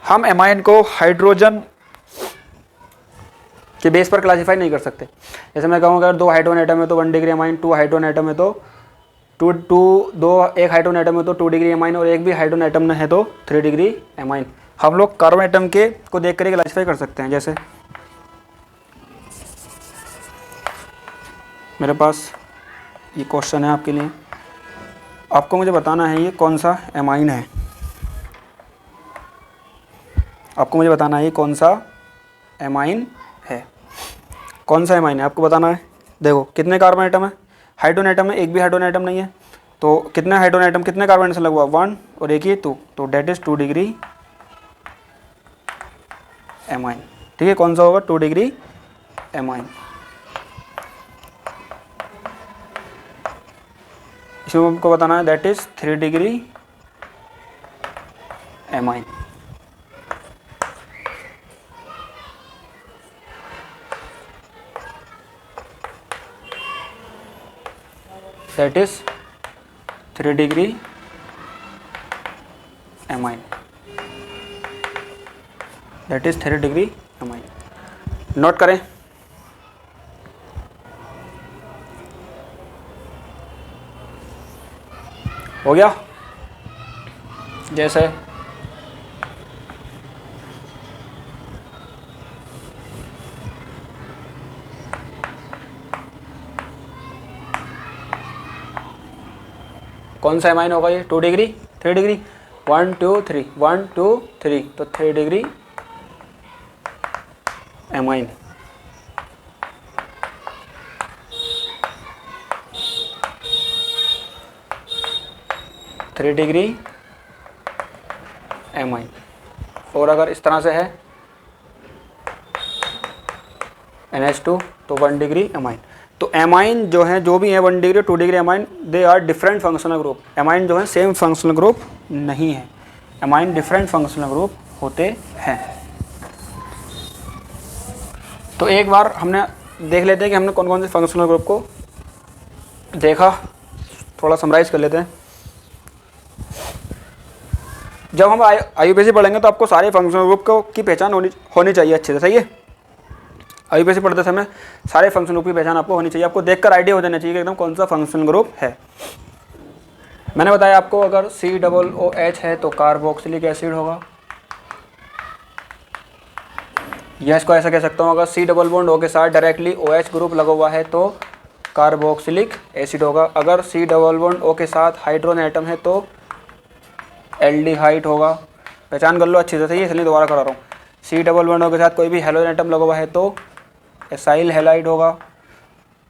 हम एमाइन को हाइड्रोजन के बेस पर क्लासीफाई नहीं कर सकते। जैसे मैं कहूँगा अगर 2 हाइड्रोजन एटम है तो 1 डिग्री एमाइन, 2 हाइड्रोजन एटम है तो एक हाइड्रोजन एटम है तो 2 डिग्री एमाइन, और एक भी हाइड्रोजन एटम न है तो 3 डिग्री एमाइन। हम लोग कार्बन एटम के को देख कर क्लासीफाई कर सकते हैं। जैसे मेरे पास ये क्वेश्चन है आपके लिए, आपको मुझे बताना है ये कौन सा एमाइन है। आपको मुझे बताना है ये कौन सा एमाइन है, कौन सा एमाइन है आपको बताना है। देखो कितने कार्बन एटम है, हाइड्रोजन एटम में एक भी हाइड्रोजन एटम नहीं है, तो कितने हाइड्रोजन एटम कितने कार्बन से लगा हुआ, 1 और एक ही 2, तो डेट इज 2 डिग्री एमाइन। ठीक है, कौन सा होगा, 2 डिग्री एमाइन। इसमें हमको बताना है that is 3 degree amine. That is 3 degree amine. That is 3 degree amine. Note करें। हो गया। जैसे कौन सा एमाइन होगा ये, 2 डिग्री 3 डिग्री, 1 2 3 1 2 3, तो 3 degree amine. Three degree amine. और अगर इस तरह से है NH2 तो 1 डिग्री एमाइन। तो एमाइन जो है, जो भी है 1 degree 2 degree amine, they are different functional group. Amine जो है सेम फंक्शनल ग्रुप नहीं है, एमाइन डिफरेंट फंक्शनल ग्रुप होते हैं। तो एक बार हमने देख लेते हैं कि हमने कौन कौन से फंक्शनल ग्रुप को देखा, थोड़ा समराइज कर लेते हैं। जब हम IUPAC पढ़ेंगे तो आपको सारे फंक्शनल ग्रुप को की पहचान होनी चाहिए अच्छे से, सही है। IUPAC पढ़ते समय सारे फंक्शनल ग्रुप की पहचान आपको होनी चाहिए, आपको देखकर आइडिया हो जाना चाहिए कि एकदम कौन सा फंक्शनल ग्रुप है। मैंने बताया आपको अगर COOH है तो कार्बोक्सिलिक एसिड होगा, या इसको ऐसा कह सकता हूँ अगर C डबल बॉन्ड O के साथ डायरेक्टली OH ग्रुप लगा हुआ है तो कार्बोक्सिलिक एसिड होगा। अगर C डबल बॉन्ड O के साथ हाइड्रोजन एटम है तो एल्डिहाइड होगा। पहचान कर लो अच्छे से, सही है, इसलिए दोबारा करा रहा हूँ। C डबल बॉन्ड O के साथ कोई भी हेलोजन एटम लगा हुआ है तो एसाइल हैलाइड होगा।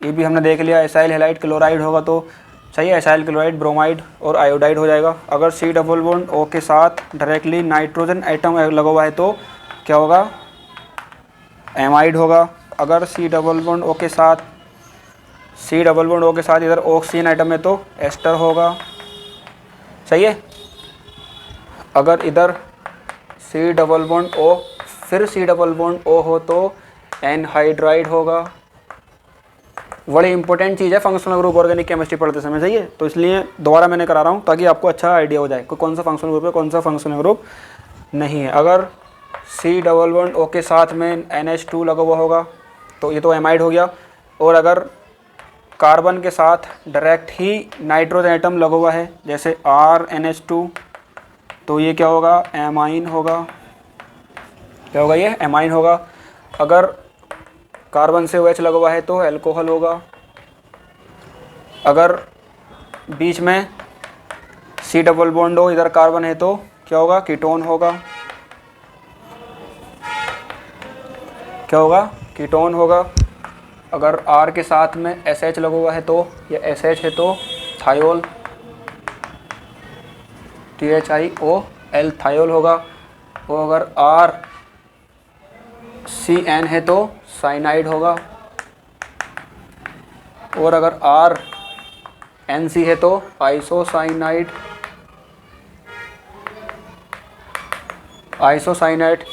ये भी हमने देख लिया, एसाइल हैलाइड क्लोराइड होगा तो सही है, एसाइल क्लोराइड, ब्रोमाइड और आयोडाइड हो जाएगा। अगर C डबल बॉन्ड O के साथ डायरेक्टली नाइट्रोजन एटम लगा हुआ है तो क्या होगा, एमाइड होगा। अगर C डबल बॉन्ड O के साथ इधर ऑक्सीजन एटम है तो एस्टर होगा, सही है। अगर इधर C डबल बॉन्ड O फिर C डबल बॉन्ड O हो तो एनहाइड्राइड होगा। बड़ी इंपॉर्टेंट चीज़ है फंक्शनल ग्रुप ऑर्गेनिक केमिस्ट्री पढ़ते समय, सही है। तो इसलिए दोबारा मैंने करा रहा हूँ ताकि आपको अच्छा आइडिया हो जाए कि कौन सा फंक्शनल ग्रुप है, कौन सा फंक्शनल ग्रुप नहीं है। अगर C डबल बॉन्ड O के साथ में NH2 लगा हुआ होगा तो ये तो एमाइड हो गया। और अगर कार्बन के साथ डायरेक्ट ही नाइट्रोजन एटम लगा हुआ है जैसे RNH2 तो ये क्या होगा, एमाइन होगा। क्या होगा, ये एमाइन होगा। अगर कार्बन से OH लगा हुआ है तो एल्कोहल होगा। अगर बीच में C डबल बॉन्ड O इधर कार्बन है तो क्या होगा, कीटोन होगा। क्या होगा, कीटोन होगा। अगर R के साथ में SH लगा हुआ है तो या SH है तो थायोल, THIOL थायोल होगा। और अगर RCN है तो साइनाइड होगा। और अगर RNC है तो आइसोसाइनाइड।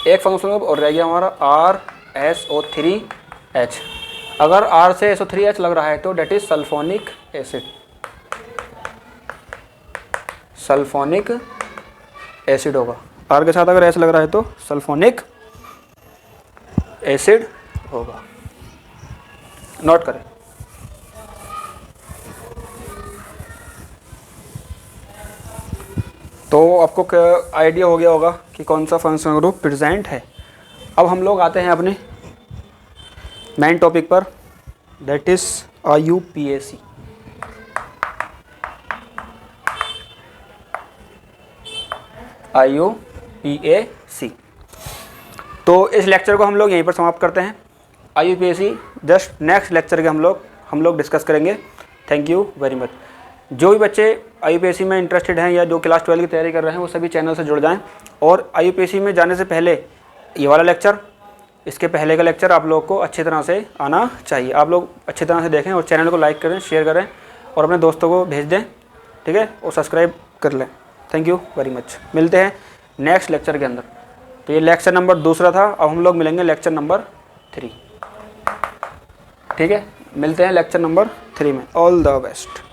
एक फंक्शनल ग्रुप और रह गया हमारा RSO3H। अगर R से SO3H लग रहा है तो that is sulphonic acid. Sulphonic acid होगा। R के साथ अगर S लग रहा है तो सल्फोनिक एसिड होगा। नोट करें। तो आपको आइडिया हो गया होगा कि कौन सा फंक्शनल ग्रुप प्रेजेंट है। अब हम लोग आते हैं अपने मेन टॉपिक पर, दैट इज IUPAC। IUPAC। तो इस लेक्चर को हम लोग यहीं पर समाप्त करते हैं। IUPAC जस्ट नेक्स्ट लेक्चर के हम लोग डिस्कस करेंगे। Thank you very much. जो भी बच्चे IUPAC में इंटरेस्टेड हैं या जो क्लास 12 की तैयारी कर रहे हैं वो सभी चैनल से जुड़ जाएं। और IUPAC में जाने से पहले ये वाला लेक्चर, इसके पहले का लेक्चर आप लोग को अच्छी तरह से आना चाहिए। आप लोग अच्छी तरह से देखें और चैनल को लाइक करें, शेयर करें और अपने दोस्तों को भेज दें, ठीक है, और सब्सक्राइब कर लें। Thank you very much. मिलते हैं नेक्स्ट लेक्चर के अंदर। तो ये लेक्चर नंबर 2 था। अब हम लोग मिलेंगे लेक्चर नंबर 3, ठीक है। मिलते हैं लेक्चर नंबर 3 में। All the best.